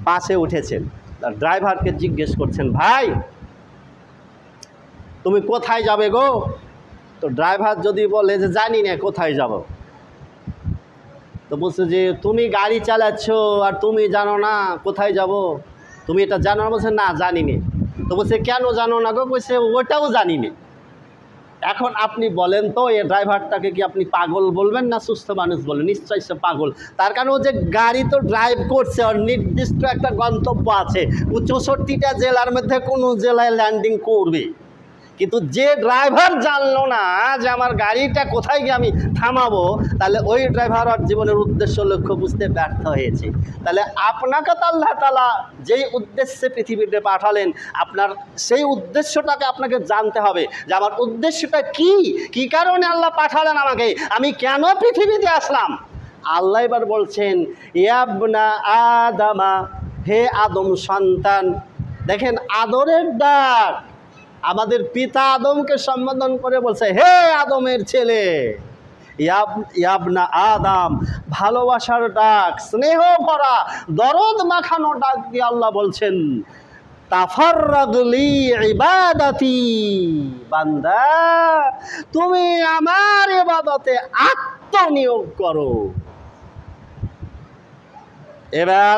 বাসে উঠেছেন, ড্রাইভারকে জিজ্ঞেস করছেন, ভাই তুমি কোথায় যাবে গো? তো ড্রাইভার যদি বলে যে জানি না কোথায় যাব, তো বলছে যে তুমি গাড়ি চালাচ্ছ আর তুমি জানো না কোথায় যাব, তুমি এটা জানো না? বলছে না জানি না। তো বলছে কেন জানো না গো? বলছে ওটাও জানি না। এখন আপনি বলেন তো এই ড্রাইভারটাকে কি আপনি পাগল বলবেন না সুস্থ মানুষ বলবেন? নিশ্চয়ই সে পাগল। তার কারণ ও যে গাড়ি তো ড্রাইভ করছে, ওর নির্দিষ্ট একটা গন্তব্য আছে, ও 64টা জেলার মধ্যে কোনো জেলায় ল্যান্ডিং করবে। কিন্তু যে ড্রাইভার জানলো না যে আমার গাড়িটা কোথায় গিয়ে আমি থামাবো, তাহলে ওই ড্রাইভার আর জীবনের উদ্দেশ্য লক্ষ্য বুঝতে ব্যর্থ হয়েছে। তাহলে আপনাকে তো আল্লাহ তাআলা যেই উদ্দেশ্যে পৃথিবীতে পাঠালেন, আপনার সেই উদ্দেশ্যটাকে আপনাকে জানতে হবে যে আমার উদ্দেশ্যটা কি কারণে আল্লাহ পাঠালেন আমাকে, আমি কেন পৃথিবীতে আসলাম। আল্লাহ এবার বলছেন, ইয়াবনা আদামা, হে আদম সন্তান। দেখেন আদরের ডাক, আমাদের পিতা আদমকে সম্বোধন করে বলছে, হে আদমের ছেলে, ইয়াবনা আদম, ভালোবাসার ডাক, স্নেহ ভরা দরদ মাখানো ডাক দিয়ে আল্লাহ বলছেন, তাফাররাগ লি ইবাদাতি, বান্দা তুমি আমার ইবাদতে আত্মনিয়োগ করো। এবার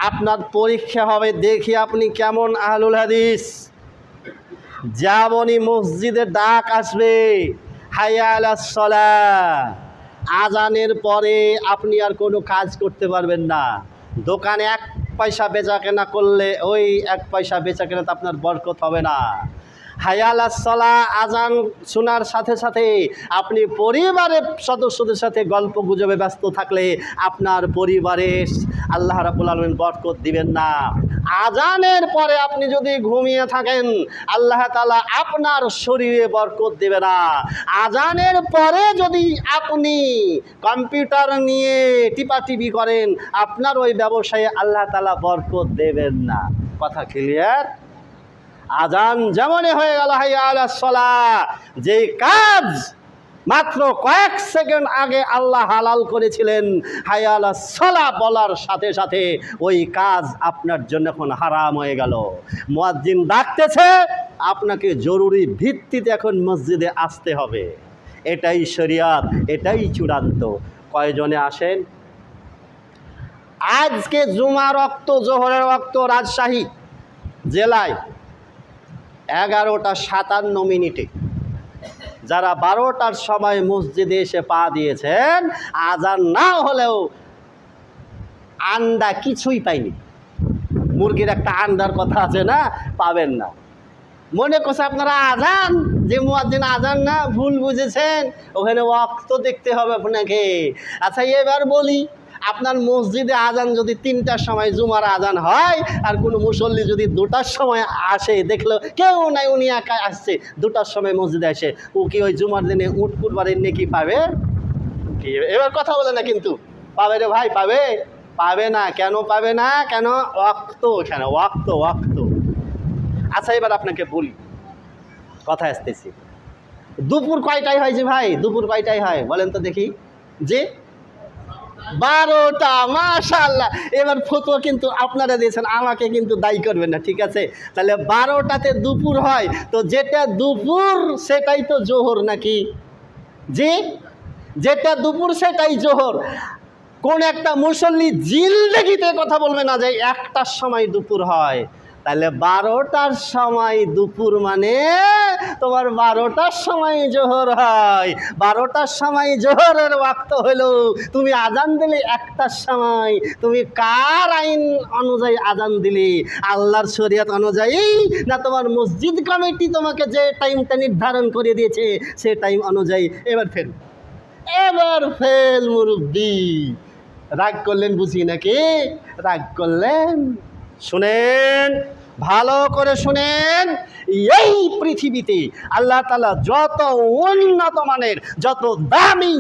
আপনার পরীক্ষা হবে, দেখি আপনি কেমন আহলুল হাদিস। যেমনই মসজিদে ডাক আসবে হাইয়া আলাস সালাহ, আজানের পরে আপনি আর কোনো কাজ করতে পারবেন না। দোকানে 1 পয়সা বেচা কেনা করলে ওই 1 পয়সা বেচা কেনাতে আপনার বরকত হবে না। হাইয়া আলাস সালাহ আজান শোনার সাথে সাথে আপনি পরিবারের সদস্যদের সাথে গল্প গুজবে ব্যস্ত থাকলে আপনার পরিবারে আল্লাহ রাব্বুল আলামিন বরকত দিবেন না। আজানের পরে আপনি যদি ঘুমিয়ে থাকেন, আল্লাহ তাআলা আপনার শরীরে বরকত দেবে না। আজানের পরে যদি আপনি কম্পিউটার নিয়ে টিপাটিপি করেন, আপনার ওই ব্যবসায়ে আল্লাহ তাআলা বরকত দেবেন না। কথা ক্লিয়ার? আজান যেমনই হয়ে গেল হাইয়া আলাস সালাহ, যে কাজ মাত্র কয়েক সেকেন্ড আগে আল্লাহ হালাল করেছিলেন, হাইয়া আলাস সালাহ বলার সাথে সাথে ওই কাজ আপনার জন্য এখন হারাম হয়ে গেল। মুয়াজ্জিন ডাকতেছে, আপনাকে জরুরি ভিত্তিতে এখন মসজিদে আসতে হবে। এটাই শরিয়াত, এটাই চূড়ান্ত। কয়জনে আসেন? আজকে জুমার ওয়াক্ত, জোহরের ওয়াক্ত রাজশাহী জেলায় 11:57 যারা 12টার সময় মসজিদে এসে পা দিয়েছেন, আজান না হলেও আন্ডা কিছুই পাইনি। মুরগির একটা আন্ডার কথা আছে না, পাবেন না। মনে করছে আপনারা আজান, যে মুয়াজ্জিন আজান না, ভুল বুঝেছেন, ওখানে ওয়াক্ত দেখতে হবে আপনাকে। আচ্ছা এবার বলি, আপনার মসজিদে আজান যদি 3টার সময় জুমার আজান হয়, আর কোনো মুসল্লি যদি 2টার সময় আসে, দেখলো কেউ নাই, উনি একা আসছে, 2টার সময় মসজিদে আসে, ও কি ওই জুমার দিনে উট কুরবানির নেকি পাবে? এবার কথা বলে না কিন্তু, পাবে রে ভাই, পাবে? পাবে না। কেন পাবে না? কেন? ওয়াক্ত, এখানে ওয়াক্ত। আচ্ছা এবার আপনাকে বলি, কথা আসতেছি, দুপুর কয়টায় হয় যে ভাই? দুপুর কয়টায় হয় বলেন তো দেখি? যে 12টা। মাশাআল্লাহ, এবার ফতোয়া কিন্তু আপনারা দিয়েছেন, আমাকে কিন্তু দায়ী করবেন না, ঠিক আছে? তাহলে 12টাতে দুপুর হয়, তো যেটা দুপুর সেটাই তো জোহর নাকি? জি, যেটা দুপুর সেটাই জোহর। কোন একটা মুসল্লি জিন্দেগিতে কথা বলবে না যে 1টার সময় দুপুর হয়। তাহলে 12টার সময় দুপুর মানে তোমার 12টার সময় জোহর হয়। 12টার সময় জোহরের ওয়াক্ত হলো, তুমি আজান দিলে 1টার সময়, তুমি কার আইন অনুযায়ী আজান দিলে? আল্লাহর শরীয়ত অনুযায়ী, না তোমার মসজিদ কমিটি তোমাকে যে টাইমটা নির্ধারণ করে দিয়েছে সে টাইম অনুযায়ী? এবার ফেল মুরব্বি। রাগ করলেন বুঝি নাকি? রাগ করলেন? শুনেন, ভালো করে শুনেন, এই পৃথিবীতে আল্লাহ তাআলা যত উন্নত মানের, যত দামি,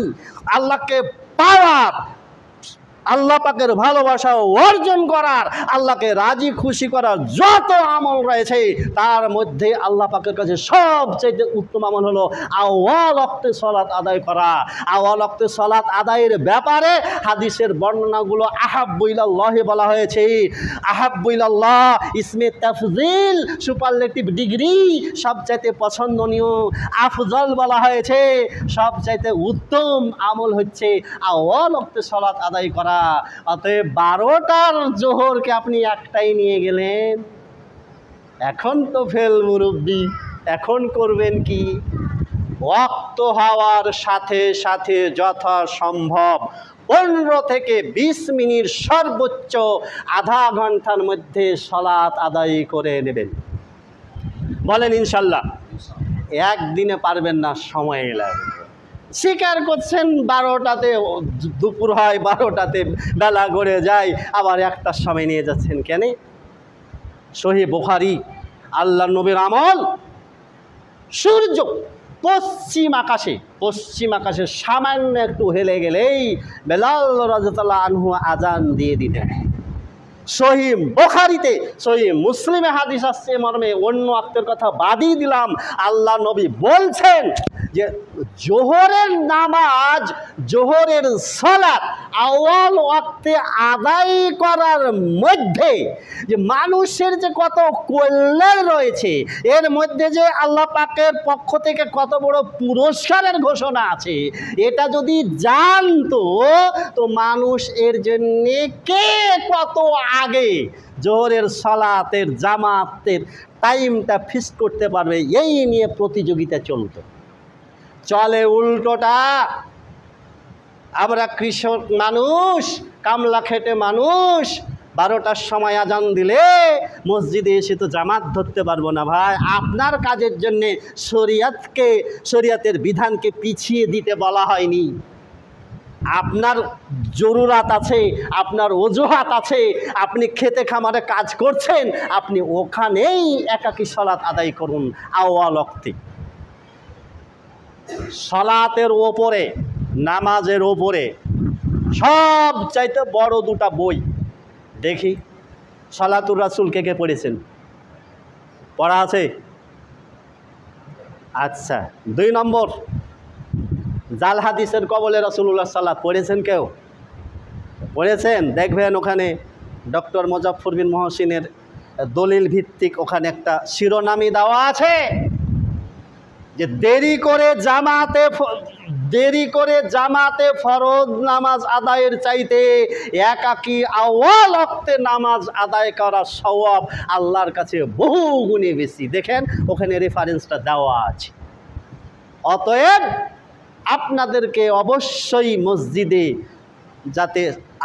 আল্লাহকে পাওয়ার আল্লাহ পাকের ভালোবাসা অর্জন করার, আল্লাহকে রাজি খুশি করার যত আমল রয়েছে তার মধ্যে আল্লাহ পাকের কাছে সবচেয়ে উত্তম আমল হলো আউয়াল ওয়াক্তে সালাত আদায় করা। আউয়াল ওয়াক্তে সালাত আদায়ের ব্যাপারে হাদিসের বর্ণনাগুলো আহাব্বু ইলাল্লাহি বলা হয়েছে। আহাব্বু ইলাল্লাহ ইসমে তাফজিল, সুপারলেটিভ ডিগ্রি, সবচাইতে পছন্দনীয়। আফজল বলা হয়েছে, সবচাইতে উত্তম আমল হচ্ছে আউয়াল ওয়াক্তে সালাত আদায় করা। অতএব 12টার জোহরকে আপনি একটাই নিয়ে গেলেন, এখন তো ফেল মুরব্বি, এখন করবেন কি? ওয়াক্ত হওয়ার সাথে সাথে যথাসম্ভব 15 থেকে 20 মিনিট, সর্বোচ্চ আধা ঘন্টার মধ্যে সালাত আদায় করে নেবেন। বলেন ইনশাল্লাহ। একদিনে পারবেন না, সময় লাগবে। স্বীকার করছেন 12টাতে দুপুর হয়, 12টাতে বেলা গড়ে যায়, আবার 1টার সময় নিয়ে যাচ্ছেন কেন? সহিহ বুখারী, আল্লাহ নবীর আমল, সূর্য পশ্চিম আকাশে সামান্য একটু হেলে গেলেই বেলাল রাদিয়াল্লাহু আনহু আজান দিয়ে দিতেন। সহিহ বুখারীতে, সহিহ মুসলিমে হাদিস আসছে মর্মে, অন্য ওয়াক্তের কথা বাদই দিলাম, আল্লাহ নবী বলছেন যে জোহরের নামাজ, জোহরের সালাত আউয়াল ওয়াক্তে আদায় করার মধ্যে যে মানুষের যে কত কল্যাণ রয়েছে, এর মধ্যে যে আল্লাহ পাকের পক্ষ থেকে কত বড় পুরস্কারের ঘোষণা আছে, এটা যদি জানতো তো মানুষ এর জন্যে কে কত আগে জোহরের সালাতের জামাতের টাইমটা ফিক্স করতে পারবে, এই নিয়ে প্রতিযোগিতা চলতো। চলে উল্টোটা। আমরা কৃষক মানুষ, কামলা খেটে মানুষ, 12টার সময় আজান দিলে মসজিদে এসে তো জামাত ধরতে পারবো না ভাই। আপনার কাজের জন্যে শরিয়াতের বিধানকে পিছিয়ে দিতে বলা হয়নি। আপনার জরুরাত আছে, আপনার অজুহাত আছে, আপনি খেতে খামারে কাজ করছেন, আপনি ওখানেই একাকী সালাত আদায় করুন আউয়াল ওয়াক্তে। সালাতের ওপরে, নামাজের ওপরে সবচাইতে বড় 2টা বই দেখি। সালাতুর রাসূল কে কে পড়েছেন? পড়া আছে? আচ্ছা। 2 নম্বর, জাল হাদিসের কবলে রাসূলুল্লাহ সাল্লাল্লাহু পড়েছেন কেউ? পড়েছেন? দেখবেন ওখানে ডক্টর মুজাফফর বিন মহসিনের দলিল ভিত্তিক ওখানে একটা শিরোনামই দেওয়া আছে যে দেরি করে জামাতে ফরজ নামাজ আদায়ের চাইতে একাকী আউয়াল ওয়াক্তে নামাজ আদায় করা সওয়াব আল্লাহর কাছে বহু গুণে বেশি। দেখেন ওখানে রেফারেন্সটা দেওয়া আছে। অতএব আপনাদেরকে অবশ্যই মসজিদে যাতে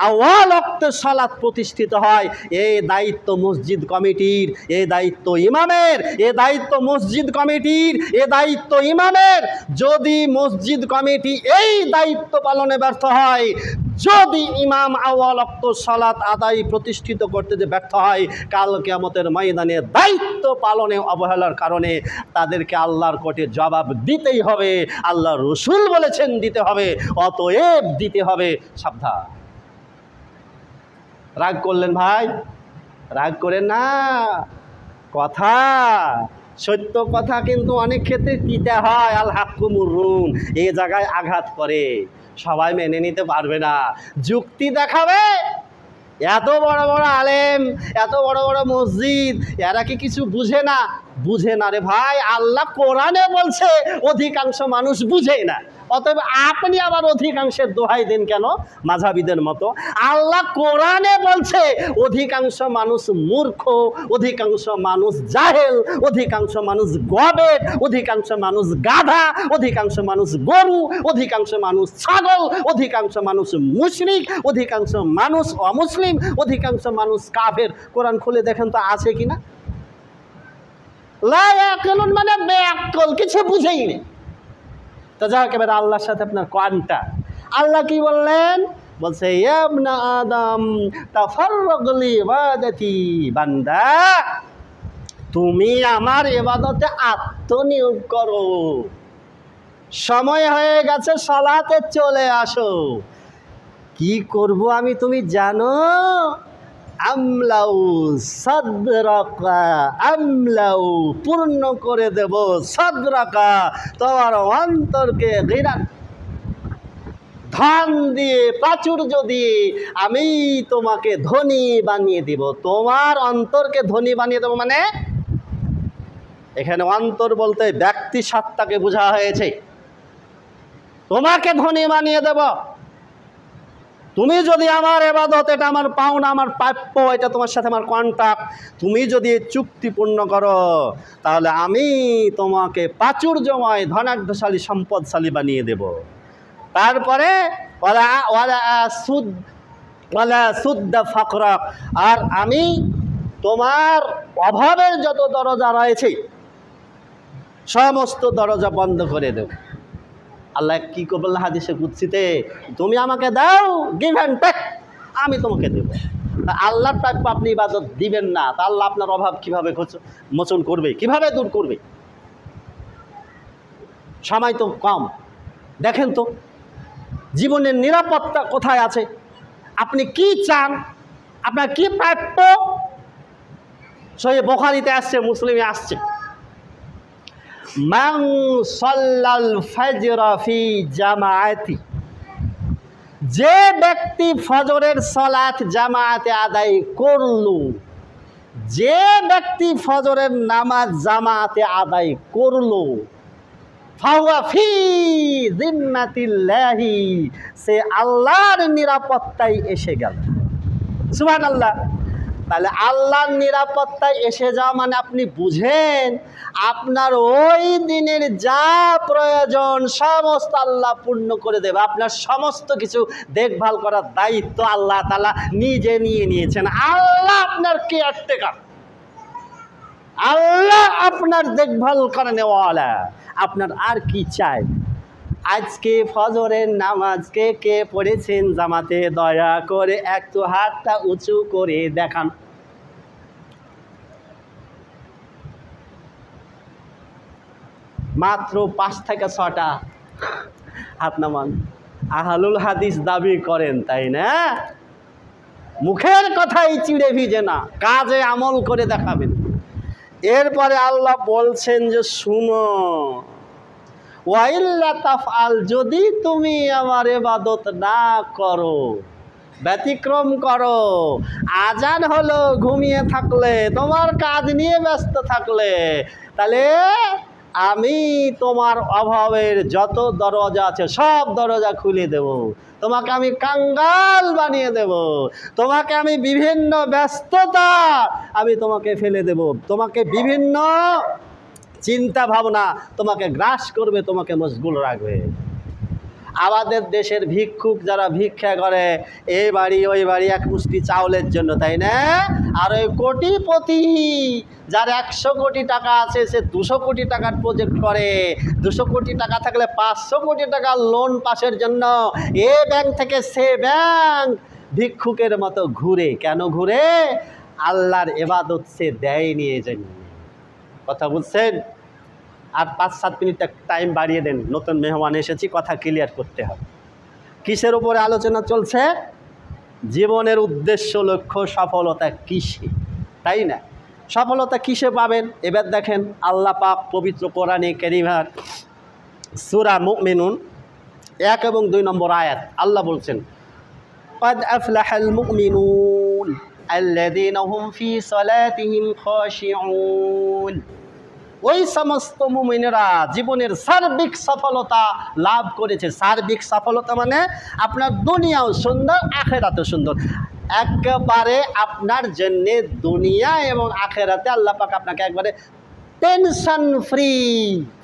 আউয়াল ওয়াক্তে সালাত প্রতিষ্ঠিত হয়, এই দায়িত্ব মসজিদ কমিটির, এই দায়িত্ব ইমামের, এই দায়িত্ব মসজিদ কমিটির, এই দায়িত্ব ইমামের। যদি মসজিদ কমিটি এই দায়িত্ব পালনে ব্যর্থ হয়, যদি ইমাম আউয়াল ওয়াক্তে সালাত আদায় প্রতিষ্ঠিত করতে যে ব্যর্থ হয়, কাল কিয়ামতের ময়দানে দায়িত্ব পালনে অবহেলার কারণে তাদেরকে আল্লাহর কোর্টে জবাব দিতেই হবে। আল্লাহ রসুল বলেছেন দিতে হবে, অতএব দিতে হবে। সাবধান। রাগ করলেন ভাই? রাগ করেন না। কথা, সত্য কথা কিন্তু অনেক ক্ষেত্রে তিতা হয়। আল হাক্কু মুররুন, এই জায়গায় আঘাত করে, সবাই মেনে নিতে পারবে না, যুক্তি দেখাবে। এত বড় বড় আলেম, এত বড় বড় মসজিদ, এরা কি কিছু বুঝে না? বুঝে না রে ভাই। আল্লাহ কোরআনে বলছে, অধিকাংশ মানুষ বুঝে না। অতএব আপনি আবার অধিকাংশের দোহাই দেন কেন মাঝহাবিদের মতো? আল্লাহ কোরআনে বলছে অধিকাংশ মানুষ মূর্খ, অধিকাংশ মানুষ জাহেল, অধিকাংশ মানুষ গবেট, অধিকাংশ মানুষ গাধা, অধিকাংশ মানুষ গরু, অধিকাংশ মানুষ ছাগল, অধিকাংশ মানুষ মুশরিক, অধিকাংশ মানুষ অমুসলিম, অধিকাংশ মানুষ কাফের। কোরআন খুলে দেখেন তো আছে কিনা? লা ইয়াকিলুন মানে বেআক্কেল, কিছু বুঝেই নেই। তো যা একেবারে আল্লাহর সাথে আপনার কোয়ান্টা। আল্লাহ কি বললেন? বলছে ইয়া ইবনা আদম তাফাররাগ লি ইবাদাতি, বান্দা তুমি আমার ইবাদতে আত্মনিয়োগ করো। সময় হয়ে গেছে, সালাতে চলে আসো। কি করব আমি তুমি জানো? আমলাউ সাদরাকা, আমলাউ পূর্ণ করে দেব, সাদরাকা তোমার অন্তরকে গিরান, ধন দিয়ে প্রাচুর্য দিয়ে আমি তোমাকে ধনী বানিয়ে দিব। তোমার অন্তরকে ধনী বানিয়ে দেবো মানে এখানে অন্তর বলতে ব্যক্তি সত্তাকে বোঝা হয়েছে। তোমাকে ধনী বানিয়ে দেব। তুমি যদি আমার ইবাদত, এটা আমার পাওনা, আমার প্রাপ্য, এটা তোমার সাথে আমার কন্ট্রাক্ট, তুমি যদি চুক্তি পূর্ণ করো তাহলে আমি তোমাকে প্রাচুর্যময় ধনাঢ্যশালী সম্পদশালী বানিয়ে দেব। তারপরে ওয়ালা সুদ্দা ফাকরাক, আর আমি তোমার অভাবের যত দরজা রয়েছে সমস্ত দরজা বন্ধ করে দেব। আল্লাহ কি করবেন হাদিসে কুদসিতে? তুমি আমাকে দাও, গিভ অ্যান্ড টেক, আমি তোমাকে দেব। আল্লাহর প্রাপ্য আপনি ইবাদত দিবেন না, তা আল্লাহ আপনার অভাব কিভাবে মোচন করবে, কিভাবে দূর করবে? সময় তো কম, দেখেন তো জীবনের নিরাপত্তা কোথায় আছে? আপনি কি চান, আপনার কি প্রাপ্য? সহিহ বুখারীতে আসছে, মুসলিমে আসছে, মান সাল্লাল ফাজর ফি জামাআতি, যে ব্যক্তি ফজরের সালাত জামাতে আদায় করলো, যে ব্যক্তি ফজরের নামাজ জামাতে আদায় করলো, ফাহুয়া ফি জিম্মাতিল্লাহি, সে আল্লাহর নিরাপত্তায় এসে গেল। সুবহানাল্লাহ। তাহলে আল্লাহর নিরাপত্তায় এসে যাওয়া মানে আপনি বুঝেন আপনার ওই দিনের যা প্রয়োজন সমস্ত আল্লাহ পূর্ণ করে দেবে। আপনার সমস্ত কিছু দেখভাল করার দায়িত্ব আল্লাহ তাআলা নিজে নিয়ে নিয়েছেন। আল্লাহ আপনার কেয়ারটেকার, আল্লাহ আপনার দেখভাল করে নেওয়ালা। আপনার আর কি চাই? আজকে ফজরের নামাজকে কে পড়েছেন জামাতে? দয়া করে একটু হাতটা উঁচু করে দেখান। মাত্র 5 থেকে 6টা হাত নামান। আহলুল হাদিস দাবি করেন, তাই না? মুখের কথাই চিড়ে ভিজে না, কাজে আমল করে দেখাবেন। এরপরে আল্লাহ বলছেন যে শুনো, ওয়াইল্লা তাফআল, যদি তুমি আমার ইবাদত না করো, ব্যতিক্রম করো, আজান হলো ঘুমিয়ে থাকলে, তোমার কাজ নিয়ে ব্যস্ত থাকলে, তাহলে আমি তোমার অভাবের যত দরজা আছে সব দরজা খুলে দেব। তোমাকে আমি কাঙ্গাল বানিয়ে দেব, তোমাকে আমি বিভিন্ন ব্যস্ততা আমি তোমাকে ফেলে দেব, তোমাকে বিভিন্ন চিন্তা ভাবনা তোমাকে গ্রাস করবে, তোমাকে মশগুল রাখবে। আমাদের দেশের ভিক্ষুক যারা ভিক্ষা করে, এই বাড়ি ওই বাড়ি এক মুষ্টি চাউলের জন্য, তাই না? আর ওই কোটিপতি যার 100 কোটি টাকা আছে, সে 200 কোটি টাকার প্রজেক্ট করে, 200 কোটি টাকা থাকলে 500 কোটি টাকা লোন পাসের জন্য এ ব্যাংক থেকে সে ব্যাংক ভিক্ষুকের মতো ঘুরে। কেন ঘুরে? আল্লাহর ইবাদত সে দেয় নিয়ে যায়। কথা বুঝছেন? আর 5-7 মিনিট টাইম বাড়িয়ে দেন, নতুন মেহমান এসেছি, কথা ক্লিয়ার করতে হবে। কিসের উপরে আলোচনা চলছে? জীবনের উদ্দেশ্য, লক্ষ্য, সফলতা কিসে, তাই না? সফলতা কিসে পাবেন? এবার দেখেন আল্লাহ পাক পবিত্র কোরআনে কারীমের সূরা মুমিনুন 1 এবং 2 নম্বর আয়াত আল্লাহ বলছেন, ক্বাদ আফলাহাল মুমিনুন আল্লাযীনা হুম ফি সালাতিহিম খাশিউন। ওই সমস্ত মুমিনেরা জীবনের সার্বিক সফলতা লাভ করেছে। সার্বিক সফলতা মানে আপনার দুনিয়াও সুন্দর, আখেরাতেও সুন্দর। একেবারে আপনার জন্যে দুনিয়া এবং আখেরাতে আল্লাহ পাক আপনাকে একবারে টেনশন ফ্রি,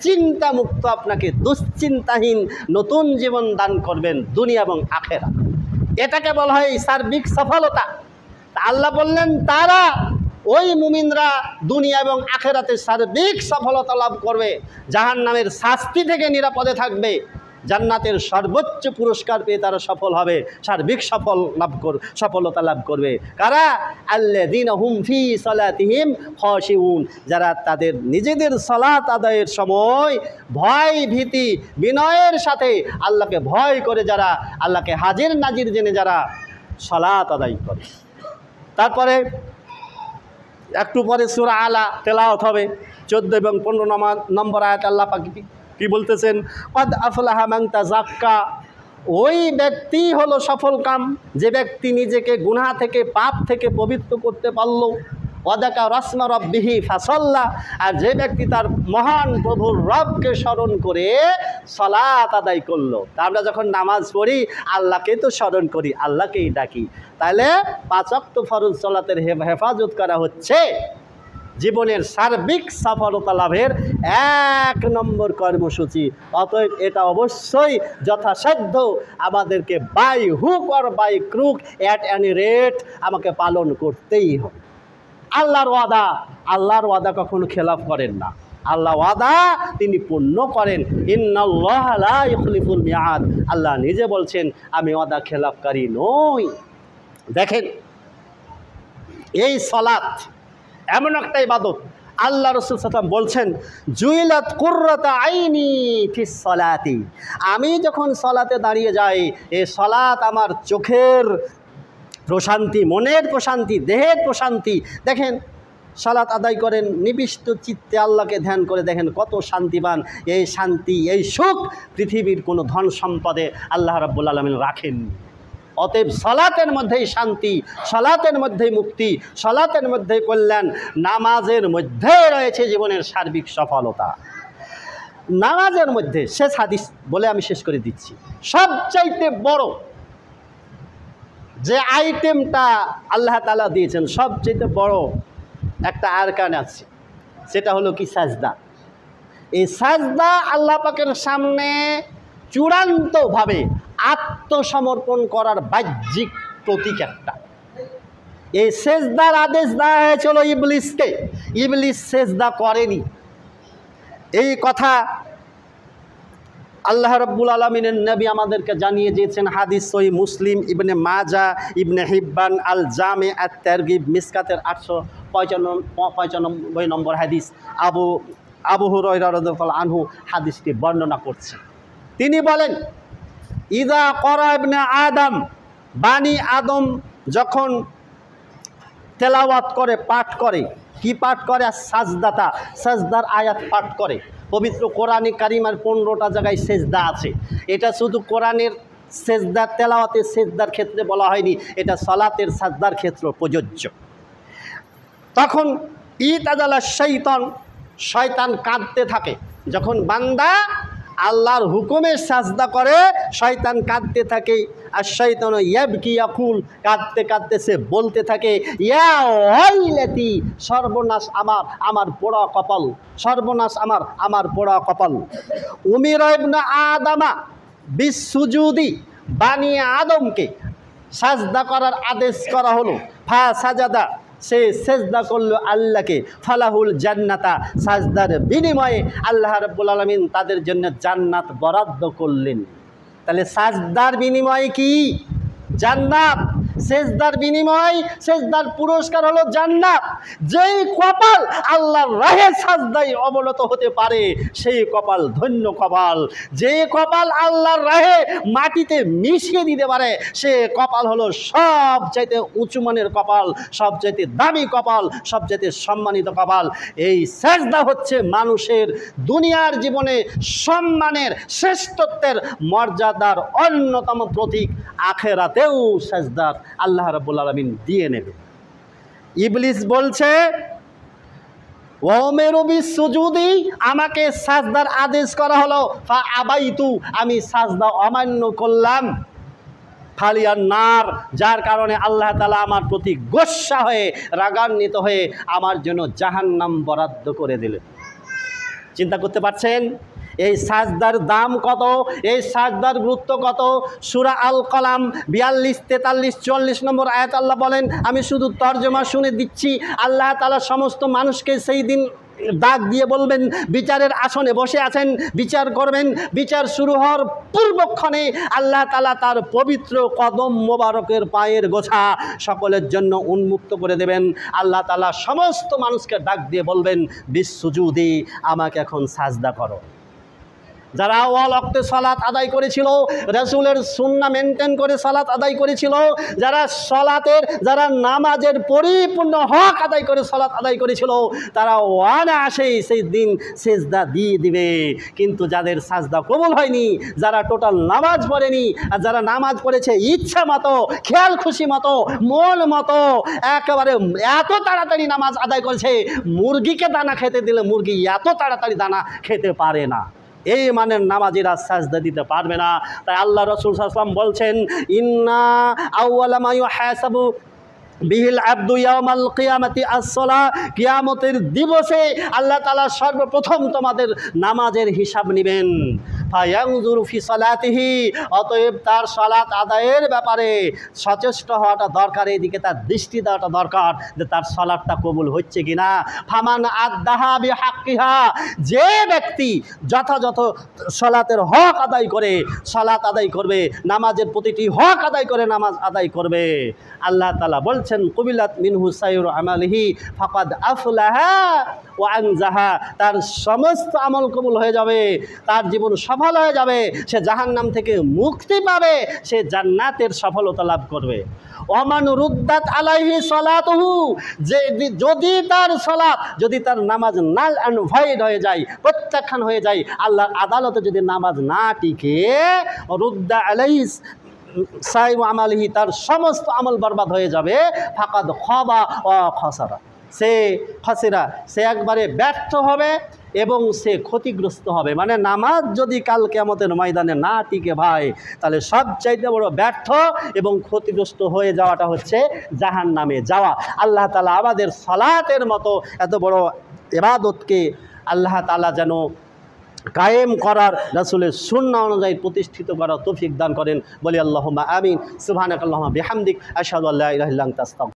চিন্তামুক্ত, আপনাকে দুশ্চিন্তাহীন নতুন জীবন দান করবেন দুনিয়া এবং আখেরাত। এটাকে বলা হয় সার্বিক সফলতা। আল্লাহ বললেন তারা, ওই মুমিনরা দুনিয়া এবং আখেরাতে সার্বিক সফলতা লাভ করবে, জাহান্নামের শাস্তি থেকে নিরাপদে থাকবে। জান্নাতের সর্বোচ্চ পুরস্কার পেয়ে তারা সফল হবে, সার্বিক সফলতা লাভ করবে। কারা? আল্লাযীনা হুম ফী সালাতিহিম খাশিউন, যারা তাদের নিজেদের সালাত আদায়ের সময় ভয় ভীতি বিনয়ের সাথে আল্লাহকে ভয় করে, যারা আল্লাহকে হাজির নাজির জেনে যারা সালাত আদায় করে। তারপরে একটু পরে সূরা আলা তেলাওয়াত হবে, 14 এবং 15 নম্বর আয়াত আল্লাহ পাক কি বলতেছেন? কদ আফলাহা মান তাযাক্কা, ওই ব্যক্তি হলো সফলকাম যে ব্যক্তি নিজেকে গুনাহ থেকে পাপ থেকে পবিত্র করতে পারল। ওয়াদাকা রাসমা রব্বিহি ফাসাল্লা, আর যে ব্যক্তি তার মহান প্রভুর রবকে স্মরণ করে সালাত আদায় করলো। তা আমরা যখন নামাজ পড়ি আল্লাহকে তো স্মরণ করি, আল্লাহকেই ডাকি, তাহলে 5 ওয়াক্ত ফরজ সালাতের হেফাজত করা হচ্ছে জীবনের সার্বিক সফলতা লাভের 1 নম্বর কর্মসূচি। অতএব এটা অবশ্যই যথাসাধ্য আমাদেরকে by hook or by crook at any rate আমাকে পালন করতেই হবে। আল্লাহর ওয়াদা কখনো খেলাফ করেন না। আল্লাহ ওয়াদা তিনি পূর্ণ করেন। ইন্নাল্লাহা লা ইখলিফুল মিআদ, আল্লাহ নিজে বলছেন আমি ওয়াদা খেলাফকারী নই। দেখেন, এই সালাত এমন একটা ইবাদত, আল্লাহ রাসূল সাল্লাল্লাহু আলাইহি ওয়াসাল্লাম বলছেন জুইলাত কুররাতু আইনি ফিস সালাতি, আমি যখন সালাতে দাঁড়িয়ে যাই এই সালাত আমার চোখের প্রশান্তি, মনের প্রশান্তি, দেহের প্রশান্তি। দেখেন, সালাত আদায় করেন নিবিষ্ট চিত্তে আল্লাহকে ধ্যান করে, দেখেন কত শান্তিবান। এই শান্তি, এই সুখ পৃথিবীর কোনো ধন সম্পদে আল্লাহ রাব্বুল আলামিন রাখেননি। অতএব সালাতের মধ্যেই শান্তি, সালাতের মধ্যেই মুক্তি, সালাতের মধ্যেই কল্যাণ, নামাজের মধ্যে রয়েছে জীবনের সার্বিক সফলতা। নামাজের মধ্যে শেষ হাদিস বলে আমি শেষ করে দিচ্ছি, সবচাইতে বড় যে আইটেমটা আল্লাহ তাআলা দিয়েছেন, সবচেয়ে বড় একটা আরকান আছে, সেটা হলো কি? সাজদা। এই সাজদা আল্লাহ পাকের সামনে চূড়ান্তভাবে আত্মসমর্পণ করার বাহ্যিক প্রতীক একটা। এই সেজদার আদেশ দেওয়া হয়েছিল ইবলিসকে, ইবলিস সেজদা করেনি। এই কথা আল্লাহ রাব্বুল আলামিনের নবী আমাদেরকে জানিয়ে দিয়েছেন। হাদিস সহিহ মুসলিম, ইবনে মাজা, ইবনে হিব্বান, আল জামে আত তারগিব, মিসকাতের 895 নম্বর হাদিস। আবু হুরায়রা রাদিয়াল্লাহু আনহু হাদিসটি বর্ণনা করছেন। তিনি বলেন, ইদা করা ইবনে আদম, বানি আদম যখন তেলাওয়াত করে, পাঠ করে, কি পাঠ করে? সাজদাতা, সাজদার আয়াত পাঠ করে। পবিত্র কোরআনে কারিমার 15টা জায়গায় সেজদা আছে। এটা শুধু কোরআনের সেজদার তেলাওয়াতের সেজদার ক্ষেত্রে বলা হয়নি, এটা সালাতের সাজদার ক্ষেত্রে প্রযোজ্য। তখন ইতাজালা শয়তান কাঁদতে থাকে। যখন বান্দা আল্লাহর হুকুমে সাজদা করে শয়তান কাঁদতে থাকে। আর শয়তান ইয়াবকি ইয়াকুল, কাঁদতে কাঁদতে সে বলতে থাকে, ইয়া ওয়াইলাতি, সর্বনাশ আমার, আমার পোড়া কপাল, সর্বনাশ আমার, আমার পোড়া কপাল। উমিরা ইবনে আদমা বিসসুজুদি, বানি আদমকে সাজদা করার আদেশ করা হলো। ফা সাজাদা, সে সেজদা করলো আল্লাহকে। ফালাহুল জান্নাতা, সাজদার বিনিময়ে আল্লাহ রাব্বুল আলামিন তাদের জন্য জান্নাত বরাদ্দ করলেন। তাহলে সাজদার বিনিময়ে কি? জান্নাত। সেজদার বিনিময়, সেজদার পুরস্কার হলো জান্নাত। যেই কপাল আল্লাহর রাহে সাজদায় অবনত হতে পারে সেই কপাল ধন্য কপাল। যে কপাল আল্লাহর রাহে মাটিতে মিশিয়ে দিতে পারে সে কপাল হলো সবচাইতে উঁচু মানের কপাল, সবচাইতে দামি কপাল, সবচাইতে সম্মানিত কপাল। এই সাজদা হচ্ছে মানুষের দুনিয়ার জীবনে সম্মানের, শ্রেষ্ঠত্বের, মর্যাদার অন্যতম প্রতীক। আখেরাতেও সাজদার আল্লাহ রাব্বুল আলামিন দিয়ে নেবে। ইবলিস বলছে, ওমেরু বিসসুজুদি, আমাকে সাজদার আদেশ করা হলো, ফা আবাইতু, আমি সাজদা অমান্য করলাম। ফালিয়ান নার, যার কারণে আল্লাহ তাআলা আমার প্রতি গোস্বা হয়ে, রাগান্বিত হয়ে আমার জন্য জাহান্নাম বরাদ্দ করে দিলেন। চিন্তা করতে পারছেন এই সাজদার দাম কত, এই সাজদার গুরুত্ব কত? সূরা আল কলাম 42, 43, 44 নম্বর আয়াত আল্লাহ বলেন, আমি শুধু তর্জমা শুনে দিচ্ছি। আল্লাহ তাআলা সমস্ত মানুষকে সেই দিন ডাক দিয়ে বলবেন, বিচারের আসনে বসে আছেন, বিচার করবেন। বিচার শুরু হওয়ার পূর্বক্ষণে আল্লাহ তাআলা তার পবিত্র কদম মোবারকের পায়ের গোছা সকলের জন্য উন্মুক্ত করে দেবেন। আল্লাহ তাআলা সমস্ত মানুষকে ডাক দিয়ে বলবেন, বিসসুজুদি, আমাকে এখন সাজদা করো। যারা ওয়াল ওয়াক্তে সালাত আদায় করেছিল, রাসূলের সুন্নাহ মেনটেন করে সালাত আদায় করেছিল, যারা নামাজের পরিপূর্ণ হক আদায় করে সালাত আদায় করেছিল, তারা অনায়াসেই সেই দিন সেজদা দিয়ে দিবে। কিন্তু যাদের সাজদা কবুল হয়নি, যারা টোটাল নামাজ পড়েনি, আর যারা নামাজ পড়েছে ইচ্ছা মতো, খেয়াল খুশি মতো, মন মতো, একেবারে এত তাড়াতাড়ি নামাজ আদায় করেছে, মুরগিকে দানা খেতে দিলে মুরগি এত তাড়াতাড়ি দানা খেতে পারে না, এই মানের নামাজিরা সাজদা দিতে পারবে না। তাই আল্লাহ রাসূল সাল্লাল্লাহু আলাইহি ওয়াসাল্লাম বলছেন, ইন্না আউওয়ালা মা ইউহাসাবু বিহিল আব্দু ইয়াউমাল কিয়ামাতি as-সালাহ, কিয়ামতের দিবসে আল্লাহ তাআলা সর্বপ্রথম তোমাদের নামাজের হিসাব নেবেন। ফায়ানজুরু ফি সালাতিহি, অতএব তার সালাত আদায়ের ব্যাপারে সচেষ্ট হওয়াটা দরকার, এদিকে তার দৃষ্টি দেওয়াটা দরকার যে তার সালাতটা কবুল হচ্ছে কিনা। ফামান আদ্দাহা বিহাক্কিহা, যে ব্যক্তি যথাযথ সালাতের হক আদায় করে সালাত আদায় করবে, নামাজের প্রতিটি হক আদায় করে নামাজ আদায় করবে, আল্লাহ তাআলা বলছেন, কুবিলাত মিনহু সাইয়্যিরু আমালিহি ফাকাদ আফলাহা ওয়া আনজাহা, তার সমস্ত আমল কবুল হয়ে যাবে, তার জীবন সফল হয়ে যাবে, সে জাহান্নাম থেকে মুক্তি পাবে, সে জান্নাতের সফলতা লাভ করবে। ওমান রুদ্দাত আলাইহি সালাতুহু, যে যদি তার সালাত, যদি তার নামাজ নাল অ্যান্ড ভয়েড হয়ে যায়, প্রত্যাখ্যান হয়ে যায়, আল্লাহর আদালতে যদি নামাজ না টিকে, রুদ্দা আলাইহি সাইয়্যিরু আমালিহি, তার সমস্ত আমল বরবাদ হয়ে যাবে। ফাকাদ খাবা ওয়া খাসারা, সে একবারে ব্যর্থ হবে এবং সে ক্ষতিগ্রস্ত হবে। মানে নামাজ যদি কাল কিয়ামতের ময়দানে না টিকে ভাই, তাহলে সবচাইতে বড় ব্যর্থ এবং ক্ষতিগ্রস্ত হয়ে যাওয়াটা হচ্ছে জাহান্নামে যাওয়া। আল্লাহ তাআলা আমাদের সালাতের মতো এত বড় ইবাদতকে আল্লাহ তাআলা যেন কায়েম করার, রাসূলের সুন্নাহ অনুযায়ী প্রতিষ্ঠিত করার তৌফিক দান করেন। বলি আল্লাহুম্মা আমিন। সুবহানাকাল্লাহুম্মা বিহামদিক, আশহাদু আল্লা ইলাহা ইল্লা আনতা আস্তাগফিরুকা।